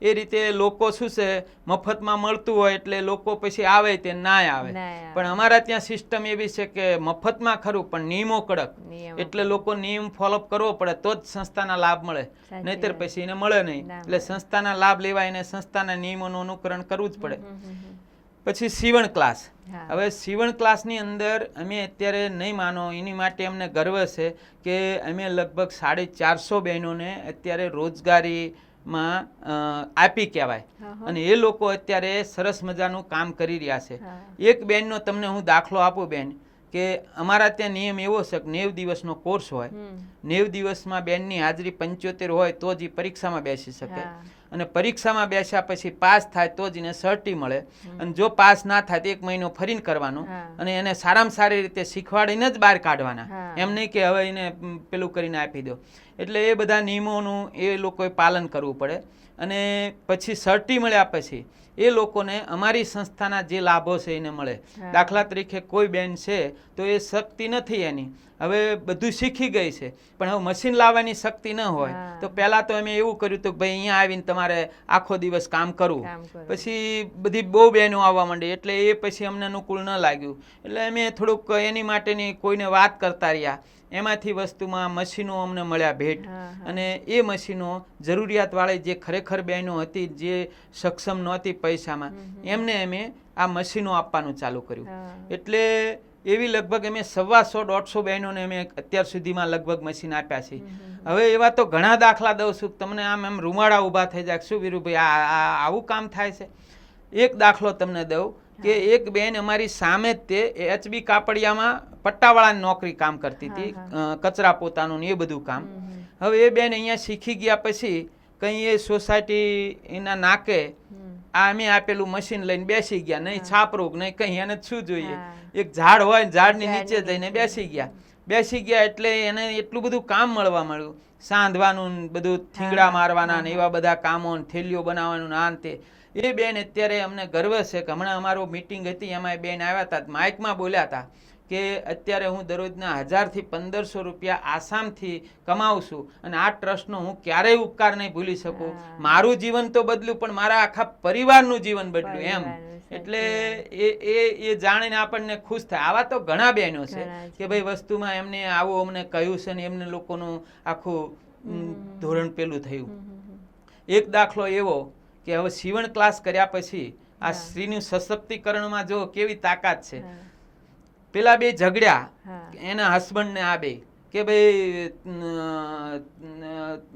એ રીતે લોકો શું છે, મફતમાં મળતું હોય એટલે લોકો પછી આવે તે ના આવે. પણ અમારા ત્યાં સિસ્ટમ એવી છે કે મફતમાં ખરું પણ નિયમો કડક, એટલે લોકો નિયમ ફોલોઅપ કરવો પડે તો જ સંસ્થાના લાભ મળે, નહીતર પછી એને મળે નહીં. એટલે સંસ્થાના લાભ લેવા એને સંસ્થાના નિયમોનું અનુકરણ કરવું જ પડે. પછી સીવણ ક્લાસ. હવે સીવણ ક્લાસની અંદર અમે અત્યારે નહીં માનો, એની માટે અમને ગર્વ છે કે અમે લગભગ 450 બહેનોને અત્યારે રોજગારીમાં આપી કહેવાય. અને એ લોકો અત્યારે સરસ મજાનું કામ કરી રહ્યા છે. એક બહેનનો તમને હું દાખલો આપું બેન, કે અમારા ત્યાં નિયમ એવો છે કે 90 દિવસનો કોર્સ હોય, 90 દિવસમાં બેનની હાજરી 75 હોય તો જ એ પરીક્ષામાં બેસી શકે. અને પરીક્ષામાં બેસ્યા પછી પાસ થાય તો જ એને સર્ટી મળે. અને જો પાસ ના થાય તો 1 મહિનો ફરીને કરવાનું અને એને સારામાં સારી રીતે શીખવાડીને જ બહાર કાઢવાના, એમ નહીં કે હવે એને પેલું કરીને આપી દો. એટલે એ બધા નિયમોનું એ લોકોએ પાલન કરવું પડે. અને પછી સર્ટી મળ્યા પછી એ લોકોને અમારી સંસ્થાના જે લાભો છે એને મળે. દાખલા તરીકે કોઈ બેન છે તો એ શક્તિ નથી એની, હવે બધું શીખી ગઈ છે પણ હવે મશીન લાવવાની શક્તિ ન હોય, તો પહેલાં તો અમે એવું કર્યું હતું કે ભાઈ અહીંયા આવીને તમારે આખો દિવસ કામ કરવું. પછી બધી બહુ બહેનો આવવા માંડી એટલે એ પછી અમને અનુકૂળ ન લાગ્યું. એટલે અમે થોડુંક એની માટેની કોઈને વાત કરતા રહ્યા. એમાંથી વસ્તુમાં મશીનો અમને મળ્યા ભેટ. અને એ મશીનો જરૂરિયાતવાળી જે ખરેખર બહેનો હતી, જે સક્ષમ નહોતી પૈસામાં, એમને અમે આ મશીનો આપવાનું ચાલુ કર્યું. એટલે એવી લગભગ અમે 125-150 બહેનોને અમે અત્યાર સુધીમાં લગભગ મશીન આપ્યા છે. હવે એવા તો ઘણા દાખલા દઉં છું, તમને આમ રૂમાળા ઊભા થઈ જાય, શું વીરુભાઈ આ આવું કામ થાય છે. એક દાખલો તમને દઉં કે એક બેન અમારી સામે જ તે HB કાપડિયામાં પટ્ટાવાળાની નોકરી કામ કરતી હતી, કચરા પોતાનું ને એ બધું કામ. હવે એ બેન અહીંયા શીખી ગયા પછી કંઈ એ સોસાયટી એના નાકે આ અમે આપેલું મશીન લઈને બેસી ગયા, નહીં છાપરું નહીં કંઈ, એને શું જોઈએ, એક ઝાડ હોય ઝાડની નીચે જઈને બેસી ગયા એટલે એને એટલું બધું કામ મળવા મળ્યું, સાંધવાનું બધું, થીંગડા મારવાના ને એવા બધા કામો, થેલીઓ બનાવવાનું આ તે. એ બેન અત્યારે અમને ગર્વ છે કે હમણાં અમારો મીટિંગ હતી એમાં એ બેન આવ્યા હતા, માઇકમાં બોલ્યા હતા કે અત્યારે હું દરરોજના 1000 થી 1500 રૂપિયા આસામથી કમાઉં છું અને આ ટ્રસ્ટનો હું ક્યારેય ઉપકાર નહીં ભૂલી શકું. મારું જીવન તો બદલ્યું પણ મારા આખા પરિવારનું જીવન બદલ્યું એમ. એટલે એ જાણીને આપણને ખુશ થાય. આવા તો ઘણા બહેનો છે કે ભાઈ વસ્તુમાં એમને આવું અમને કહ્યું છે ને એમને લોકોનું આખું ધોરણ પેલું થયું. એક દાખલો એવો કે હવે સીવણ ક્લાસ કર્યા પછી આ સ્ત્રીનું સશક્તિકરણમાં જો કેવી તાકાત છે. પેલા બે ઝઘડ્યા એના હસબન્ડ ને આ બે કે ભાઈ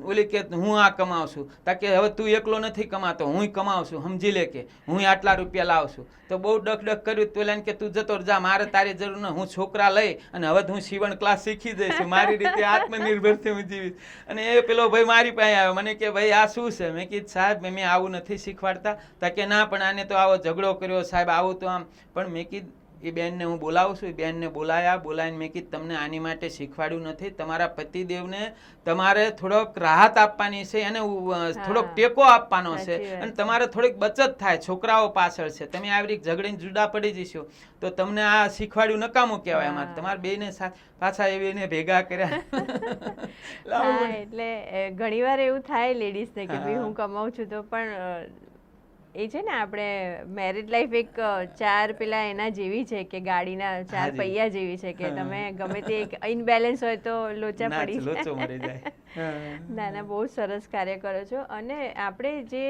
ઓલી કે હું આ કમાઉં છું તાકે હવે તું એકલો નથી કમાતો હું કમાઉં છું સમજી લે કે હું આટલા રૂપિયા લાવું છું. તો બહુ ડક કર્યું તો કે તું જતો જા મારે તારી જરૂર ન હું છોકરા લઈ અને હવે હું સીવણ ક્લાસ શીખી જઈશ મારી રીતે આત્મનિર્ભરથી હું જીવીશ. અને એ પેલો ભાઈ મારી પાસે આવ્યો મને કે ભાઈ આ શું છે? મેં કીધું સાહેબ મેં આવું નથી શીખવાડતા. તાકે ના પણ આને તો આવો ઝઘડો કર્યો સાહેબ આવું તો આમ. પણ મેં કીધું એ બેનને હું બોલાવું છું. એ બેનને બોલાવીને મેં કીધું તમને આની માટે શીખવાડ્યું નથી. તમારા પતિદેવને તમારે થોડોક રાહત આપવાની છે અને થોડોક ટેકો આપવાનો છે અને તમારે થોડીક બચત થાય. છોકરાઓ પાછળ છે તમે આવી ઝઘડીને જુદા પડી જશો તો તમને આ શીખવાડ્યું નકામું કહેવાય. અમારે તમારે બેને પાછા એવીને ભેગા કર્યા. એટલે ઘણીવાર એવું થાય લેડીઝને કે ભાઈ હું કમાઉં છું તો પણ એ છે ને આપણે મેરિડ લાઈફ એક ચાર પેલા એના જેવી છે કે ગાડીના ચાર પૈયા જેવી છે કે તમે ગમે તે એક ઇનબેલેન્સ હોય તો લોચા પડી જાય. ના ના બહુ સરસ કાર્ય કરો છો. અને આપણે જે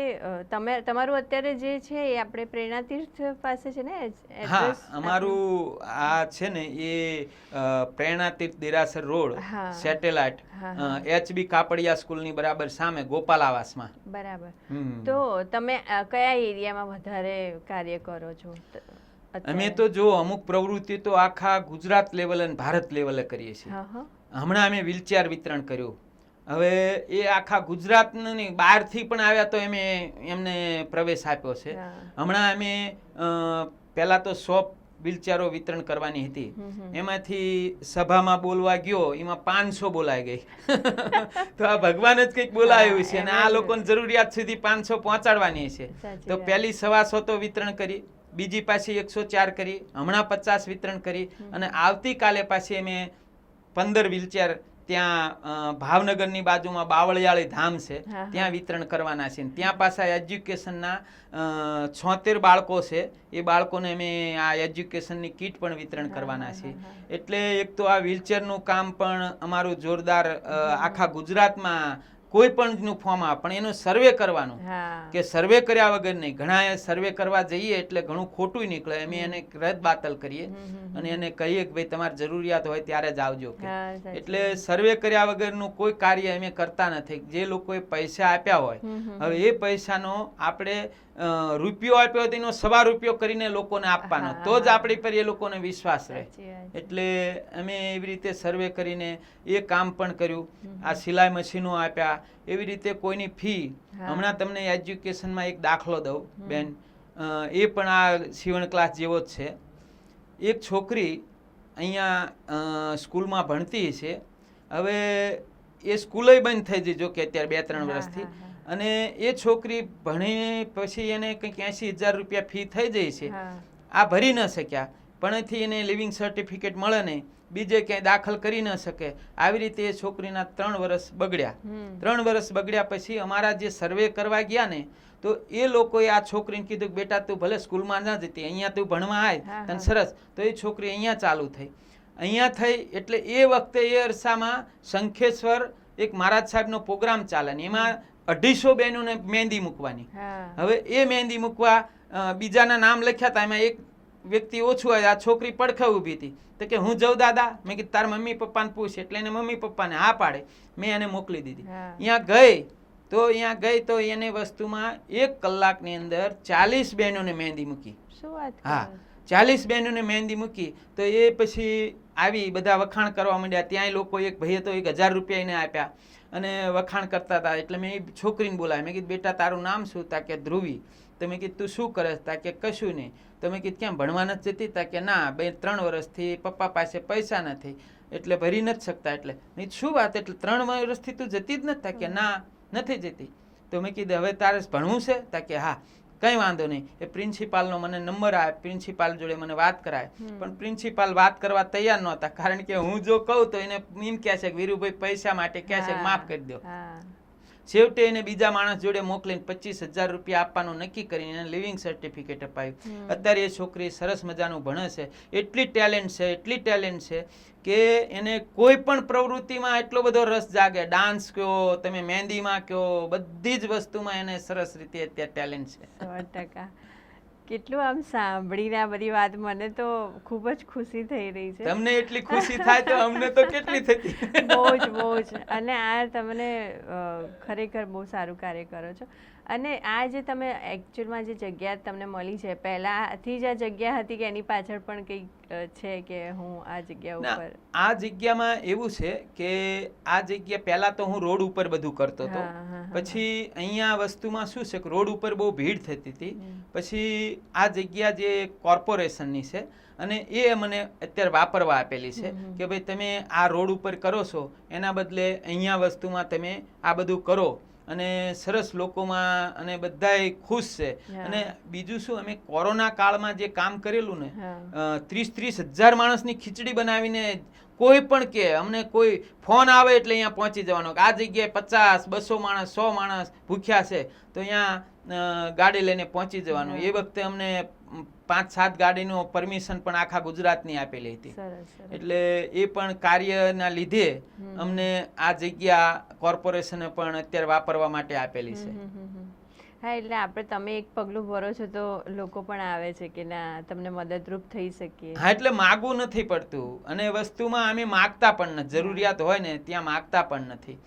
તમારું અત્યારે જે છે એ આપણે પ્રેરણા તીર્થ પાસે છે ને? હા અમારું આ છે ને એ પ્રેરણા તીર્થ દેરાસર રોડ સેટેલાઇટ HB કાપડિયા સ્કૂલની બરાબર સામે ગોપાલ આવાસમાં. બરાબર. તો તમે કયા એરિયામાં વધારે કાર્ય કરો છો? અમે તો જો અમુક પ્રવૃત્તિ તો આખા ગુજરાત લેવલે અને ભારત લેવલે કરીએ છીએ. હમણાં અમે વ્હીલચેર વિતરણ કર્યું. હવે એ આખા ગુજરાતની બહારથી પણ આવ્યા તો અમે એમને પ્રવેશ આપ્યો છે. હમણાં અમે પહેલા તો 100 વ્હીલચેરો વિતરણ કરવાની હતી. એમાંથી સભામાં બોલવા ગયો એમાં 500 બોલાઈ ગઈ. તો આ ભગવાન જ કંઈક બોલાવ્યું છે અને આ લોકોની જરૂરિયાત સુધી 500 પહોંચાડવાની છે. તો પહેલી 125 તો વિતરણ કરી, બીજી પાછી 104 કરી, હમણાં 50 વિતરણ કરી અને આવતીકાલે પાછી અમે 15 વ્હીલચેર ત્યાં ભાવનગરની બાજુમાં બાવળિયાળી ધામ છે ત્યાં વિતરણ કરવાના છે. ત્યાં પાછા એજ્યુકેશનના 76 બાળકો છે. એ બાળકોને અમે આ એજ્યુકેશનની કીટ પણ વિતરણ કરવાના છે. એટલે એક તો આ વ્હીલચેરનું કામ પણ અમારું જોરદાર આખા ગુજરાતમાં કોઈ પણ ફોર્મ આવે પણ એનો સર્વે કરવાનું કે સર્વે કર્યા વગર નહીં. ઘણા સર્વે કરવા જઈએ એટલે ઘણું ખોટું નીકળે. અમે એને રદ બાતલ કરીએ અને એને કહીએ કે ભાઈ તમારે જરૂરિયાત હોય ત્યારે જ આવજો. એટલે સર્વે કર્યા વગરનું કોઈ કાર્ય અમે કરતા નથી. જે લોકોએ પૈસા આપ્યા હોય હવે એ પૈસાનો આપણે રૂપિયો આપ્યો હોય એનો 1.25 રૂપિયો કરીને લોકોને આપવાનો તો જ આપણી પર એ લોકોને વિશ્વાસ રહે. એટલે અમે એવી રીતે સર્વે કરીને એ કામ પણ કર્યું. આ સિલાઈ મશીનો આપ્યા. એવી રીતે કોઈની ફી હમણાં તમને એજ્યુકેશનમાં એક દાખલો દઉં બેન. એ પણ આ સીવણ ક્લાસ જેવો જ છે. એક છોકરી અહીંયા સ્કૂલમાં ભણતી છે. હવે એ સ્કૂલે બંધ થઈ જઈ જો કે અત્યારે 2-3 વર્ષથી. અને એ છોકરી ભણી પછી એને કંઈક 80,000 રૂપિયા ફી થઈ જાય છે. આ ભરી ન શક્યા પણ એથી એને લિવિંગ સર્ટિફિકેટ મળે નહીં, બીજે ક્યાંય દાખલ કરી ન શકે. આવી રીતે એ છોકરીના 3 વર્ષ બગડ્યા. 3 વર્ષ બગડ્યા પછી અમારા જે સર્વે કરવા ગયા ને તો એ લોકોએ આ છોકરીને કીધું કે બેટા તું ભલે સ્કૂલમાં ના જતી, અહીંયા તું ભણવા આય તને સરસ. તો એ છોકરી અહીંયા ચાલુ થઈ. અહીંયા થઈ એટલે એ વખતે એ અરસામાં શંખેશ્વર એક મહારાજ સાહેબનો પ્રોગ્રામ ચાલે ને એમાં 250 બહેનોને મહેંદી મૂકવાની. હવે એ મહેંદી મૂકવા બીજાના નામ લખ્યા હતા. એમાં એક વ્યક્તિ ઓછું હોય. આ છોકરી પડખે ઊભી હતી તો કે હું જઉં દાદા. મેં કીધું તાર મમ્મી પપ્પાને પૂછ. એટલે એને મમ્મી પપ્પાને હા પાડે. મેં એને મોકલી દીધી. અહીંયા ગઈ તો એને વસ્તુમાં 1 કલાકની અંદર 40 બહેનોને મહેંદી મૂકી. હા 40 બહેનોને મહેંદી મૂકી. તો એ પછી આવી બધા વખાણ કરવા માંડ્યા. ત્યાંય લોકો એક ભાઈએ તો 1000 રૂપિયા એને આપ્યા અને વખાણ કરતા હતા. એટલે મેં એ છોકરીને બોલાવી. મેં કીધું બેટા તારું નામ શું? તા કે ધ્રુવી. તો મેં કીધું તું શું કરે? તા કે કશું નહીં. તો મેં કીધું ક્યાં ભણવા નથી જતી? તા કે ના 3 વર્ષથી પપ્પા પાસે પૈસા નથી એટલે ભરી નથી શકતા. એટલે મેં શું વાત? એટલે 3 વર્ષથી તું જતી જ નથી? તા કે ના નથી જતી. તો મેં કીધું હવે તારે ભણવું છે? તા કે હા. કંઈ વાંધો નહીં, એ પ્રિન્સિપાલનો મને નંબર આવે, પ્રિન્સિપાલ જોડે મને વાત કરાય. પણ પ્રિન્સિપાલ વાત કરવા તૈયાર નહોતા, કારણ કે હું જો કહું તો એને એમ કહે છે કે વીરુભાઈ પૈસા માટે કહે છે, માફ કરી દો. છેવટે એને બીજા માણસ જોડે મોકલીને 25,000 રૂપિયા આપવાનું નક્કી કરીને એને લિવિંગ સર્ટિફિકેટ અપાયું. અત્યારે એ છોકરી સરસ મજાનું ભણે છે, એટલી ટેલેન્ટ છે કે એને કોઈ પણ પ્રવૃત્તિમાં એટલો બધો રસ જાગે. ડાન્સ કયો, તમે મહેંદીમાં કયો, બધી જ વસ્તુમાં એને સરસ રીતે અત્યારે ટેલેન્ટ છે. 100%. કેટલું આમ સાંભળીને આ બધી વાત મને તો ખૂબ જ ખુશી થઈ રહી છે. તમને એટલી ખુશી થાય તો અમને તો કેટલી થતી. બહુ જ. અને આ તમને ખરેખર બહુ સારું કાર્ય કરો છો. અને આ જે તમે એકચ્યુઅલમાં જે જગ્યા તમને મળી છે, પહેલાંથી જ આ જગ્યા હતી કે એની પાછળ પણ કંઈક છે કે હું આ જગ્યા ઉપર? આ જગ્યામાં એવું છે કે આ જગ્યા પહેલા તો હું રોડ ઉપર બધું કરતો હતો. પછી અહીંયા વસ્તુમાં શું છે કે રોડ ઉપર બહુ ભીડ થતી હતી. પછી આ જગ્યા જે કોર્પોરેશનની છે અને એ મને અત્યારે વાપરવા આપેલી છે કે ભાઈ તમે આ રોડ ઉપર કરો છો, એના બદલે અહીંયા વસ્તુમાં તમે આ બધું કરો અને સરસ લોકોમાં અને બધાય ખુશ છે. અને બીજું શું, અમે કોરોના કાળમાં જે કામ કરેલું ને, 30,000 માણસની ખીચડી બનાવીને, કોઈ પણ કે અમને કોઈ ફોન આવે એટલે અહીંયા પહોંચી જવાનો. આ જગ્યાએ 50, 200 માણસ, 100 માણસ ભૂખ્યા છે તો અહીંયા ગાડી લઈને પહોંચી જવાનું. એ વખતે અમને 5-7 ગાડીનો પરમિશન પણ આખા ગુજરાતની આપેલી હતી. એટલે એ પણ કાર્યના લીધે અમને આ જગ્યા કોર્પોરેશને પણ અત્યારે વાપરવા માટે આપેલી છે. હા, એટલે આપણે તમે એક પગલું ભરો છો તો લોકો પણ આવે છે કે ના તમને મદદરૂપ થઈ શકીએ. હા, એટલે માગવું નથી પડતું. અને વસ્તુમાં અમે માગતા પણ નથી, જરૂરિયાત હોય ને ત્યાં માગતા પણ નથી.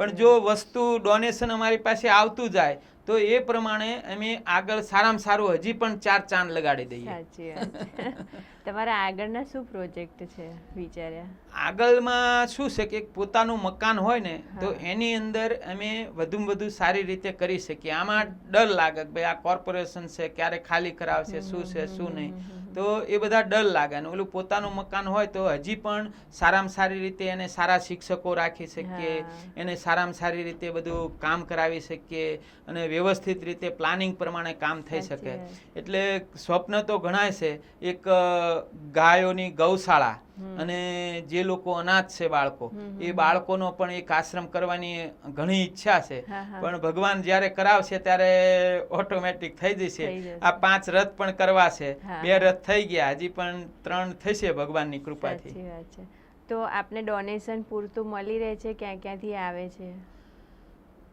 પણ જો વસ્તુ ડોનેશન અમારી પાસે આવતું જાય તો એ પ્રમાણે અમે આગળ સારામાં સારું હજી પણ 4 ચાંદ લગાડી દઈએ. સાચી વાત. તમારા આગળના શું પ્રોજેક્ટ છે વિચાર્યા? આગળમાં શું છે કે પોતાનું મકાન હોય ને તો એની અંદર અમે વધુમાં વધુ સારી રીતે કરી શકીએ. આમાં ડર લાગે કે ભાઈ આ કોર્પોરેશન છે, ક્યારે ખાલી કરાવશે, શું છે શું નહીં, તો એ બધા ડર લાગે. અને ઓલું પોતાનું મકાન હોય તો હજી પણ સારામાં સારી રીતે એને સારા શિક્ષકો રાખી શકીએ, એને સારામાં સારી રીતે બધું કામ કરાવી શકીએ અને વ્યવસ્થિત રીતે પ્લાનિંગ પ્રમાણે કામ થઈ શકે. એટલે સ્વપ્ન તો ઘણા છે. એક ગાયોની ગૌશાળા અને જે લોકો અનાથ છે બાળકો, એ બાળકોનો પણ એક આશ્રમ કરવાની ઘણી ઈચ્છા છે. પણ ભગવાન જ્યારે કરાવશે ત્યારે ઓટોમેટિક થઈ જશે. આ 5 રથ પણ કરવા છે, 2 રથ થઈ ગયા, હજી પણ 3 થશે ભગવાનની કૃપાથી. તો આપને ડોનેશન પૂરતું મળી રહે છે? ક્યાંથી આવે છે?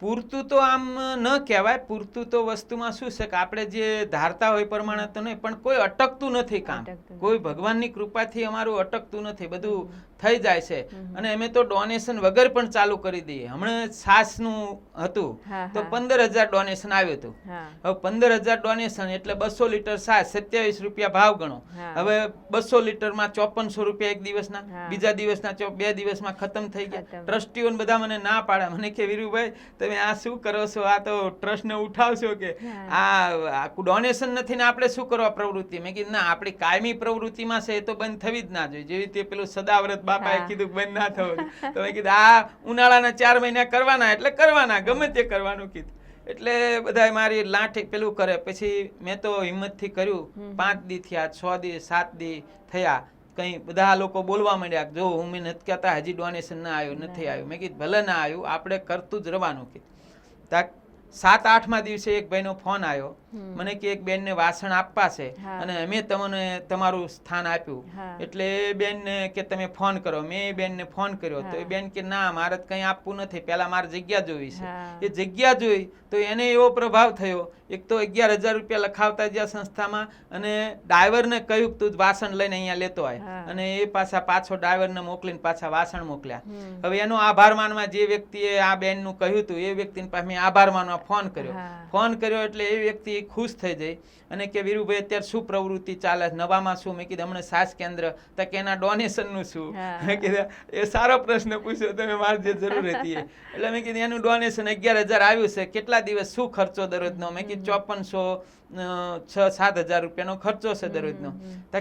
પૂરતું તો આમ ન કહેવાય. પૂરતું તો વસ્તુમાં શું છે કે આપણે જે ધારતા હોય પ્રમાણે તો નહીં, પણ કોઈ અટકતું નથી કામ. કોઈ ભગવાનની કૃપાથી અમારું અટકતું નથી, બધું થઈ જાય છે. અને અમે તો ડોનેશન વગર પણ ચાલુ કરી દઈએ. હમણાં છાસનું હતું તો 15,000 ડોનેશન આવ્યું હતું. હવે 15,000 ડોનેશન એટલે 200 લીટર છાસ, 27 રૂપિયા ભાવ ગણો. હવે 200 લીટરમાં 5400 રૂપિયા એક દિવસના, બીજા દિવસના 2 દિવસમાં ખતમ થઈ ગયા. ટ્રસ્ટીઓને બધા મને ના પાડે, મને કે વીરુભાઈ તમે આ શું કરો છો, આ તો ટ્રસ્ટને ઉઠાવશો કે આ ડોનેશન નથી ને આપણે શું કરવા પ્રવૃત્તિ. મેં કીધું ના, આપણી કાયમી પ્રવૃત્તિમાં છે એ તો બંધ થવી જ ના જોઈએ. જેવી રીતે પેલું સદાવ્રત બાપાએ કીધું બંધ ના થવું, તો મેં કીધું આ ઉનાળાના 4 મહિના કરવાના એટલે કરવાના, ગમે તે કરવાનું કીધું. એટલે બધા મારી લાઠી પેલું કરે. પછી મેં તો હિંમતથી કર્યું. 5 દી થયા, 6 દી, 7 દી થયા, કઈ બધા લોકો બોલવા માંડ્યા જો હું મેં નથી કહેતા હજી ડોનેશન ના આવ્યું, નથી આવ્યું. મેં કીધું ભલે ના આવ્યું, આપણે કરતું જ રહેવાનું. કીધું 7-8મા દિવસે એક ભાઈનો ફોન આવ્યો, મને કે એક બેનને વાસણ આપવા છે અને અમે તમને તમારું સ્થાન આપ્યું, એટલે એ બેનને કે તમે ફોન કરો. મેં એ બેનને ફોન કર્યો તો એ બેન કે ના, મારે કંઈ આપવું નથી, પહેલા મારે જગ્યા જોઈ છે. એ જગ્યા જોઈ તો એને એવો પ્રભાવ થયો. એક તો 11,000 રૂપિયા લખાવતા જ્યાં સંસ્થામાં, અને ડ્રાઈવરને કહ્યું તું વાસણ લઈને અહીંયા લેતો આય, અને એ પાછો ડ્રાઈવરને મોકલીને પાછા વાસણ મોકલ્યા. હવે એનો આભાર માનવા જે વ્યક્તિએ આ બેનનું કહ્યું હતું એ વ્યક્તિને પાસે મેં આભાર માનવા ફોન કર્યો એટલે એ વ્યક્તિ ખુશ થઈ જાય અને કે વીરુભાઈ અત્યારે શું પ્રવૃત્તિ ચાલે, નવામાં શું? મેં કીધું હમણાં સાસ કેન્દ્ર, તો કે એના ડોનેશનનું શું? મેં કીધું એ સારો પ્રશ્ન પૂછ્યો તમે, મારે જે જરૂર હતી. એટલે મેં કીધું એનું ડોનેશન 11,000 આવ્યું છે. કેટલા દિવસ શું ખર્ચો દરરોજનો? મેં કીધું 5400-7,000 રૂપિયાનો ખર્ચો છે દરરોજનો.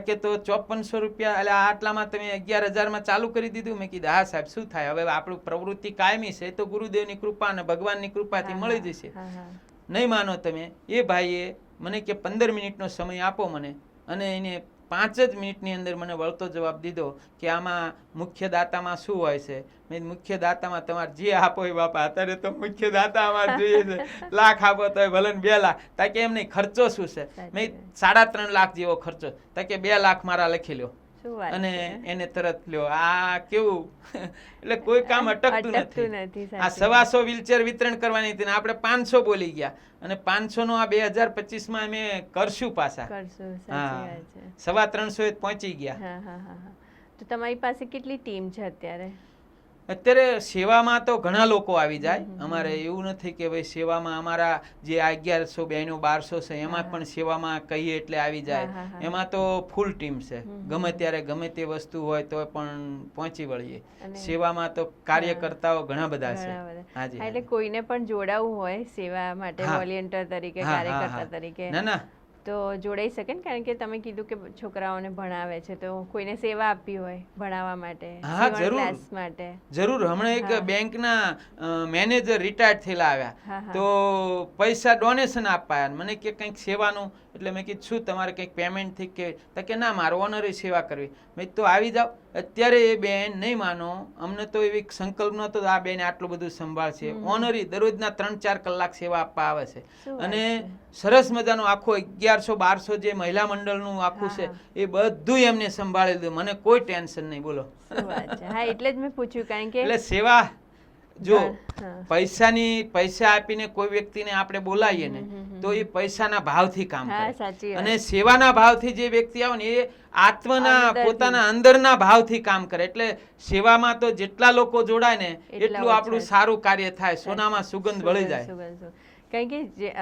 કે તો 5400 રૂપિયા એટલે આટલામાં તમે 11,000માં ચાલુ કરી દીધું? મેં કીધું હા સાહેબ, શું થાય હવે, આપણું પ્રવૃત્તિ કાયમી છે તો ગુરુદેવની કૃપા અને ભગવાનની કૃપાથી મળી જશે. નહીં માનો તમે, એ ભાઈએ મને કે 15 મિનિટનો સમય આપો મને, અને એને 5 જ મિનિટની અંદર મને વળતો જવાબ દીધો કે આમાં મુખ્ય દાતામાં શું હોય છે. મેં મુખ્ય દાતામાં તમારે જે આપો એ બાપા, અત્યારે તો મુખ્ય દાતામાં જોઈએ છે લાખ આપો તો ભલે 2 લાખ, તાકે એમ નહીં ખર્ચો શું છે. મેં 3.5 લાખ જેવો ખર્ચો, તાકે 2 લાખ મારા લખી લ્યો, અને એને તરત લ્યો. આ કેવું એટલે કોઈ કામ અટકતું નથી. આ 125 વ્હીલચેર વિતરણ કરવાની હતી ને આપણે 500 બોલી ગયા, અને 500 નો આ 2025 અમે કરશું પાછા. હા, 325 પહોંચી ગયા. તો તમારી પાસે કેટલી ટીમ છે અત્યારે? અત્યારે સેવામાં તો ઘણા લોકો આવી જાય. અમારે એવું નથી કે ભાઈ સેવામાં અમારા જે 1100 બહેનો 1200 છે એમાં પણ સેવામાં કહીએ એટલે આવી જાય. એમાં તો ફૂલ ટીમ છે. ગમે ત્યારે ગમે તે વસ્તુ હોય તો પણ પહોંચી વળીએ. સેવામાં તો કાર્યકર્તાઓ ઘણા બધા છે. હાજી, એટલે કોઈને પણ જોડાવું હોય સેવા માટે વોલેન્ટિયર તરીકે, કાર્યકર્તા તરીકે, ના તો જોડાઈ શકે ને? કારણ કે તમે કીધું કે છોકરાઓને ભણાવે છે, તો કોઈને સેવા આપવી હોય ભણાવવા માટે, ક્લાસ માટે. જરૂર. હમણાં એક બેંકના મેનેજર રિટાયર્ડ થયેલા આવ્યા, તો પૈસા ડોનેશન આપવા મને કે કંઈક સેવાનું. એટલે મેં કીધું શું તમારે કંઈક પેમેન્ટ થી કે ના, મારે ઓનરી સેવા કરવી. મેં તો આવી જાઓ. અત્યારે એ બેન નહીં માનો, અમને તો એવી સંકલ્પ નહોતો આ બેન આટલું બધું સંભાળશે. ઓનરી દરરોજના 3-4 કલાક સેવા આપવા આવે છે, અને સરસ મજાનું આખું 1100-1200 જે મહિલા મંડળનું આખું છે એ બધું એમને સંભાળી લીધું. મને કોઈ ટેન્શન નહીં. બોલો. હા, એટલે જ મેં પૂછ્યું, કારણ કે એટલે સેવા જો પૈસા આપીને કોઈ વ્યક્તિને આપણે બોલાવીએ ને તો એ પૈસાના ભાવથી કામ કરે, અને સેવાના ભાવથી જે વ્યક્તિ આવે ને એ આત્મના પોતાના અંદરના ભાવથી કામ કરે. એટલે સેવામાં તો જેટલા લોકો જોડાય ને એટલું આપણું સારું કાર્ય થાય, સોનામાં સુગંધ વળી જાય. કારણ કે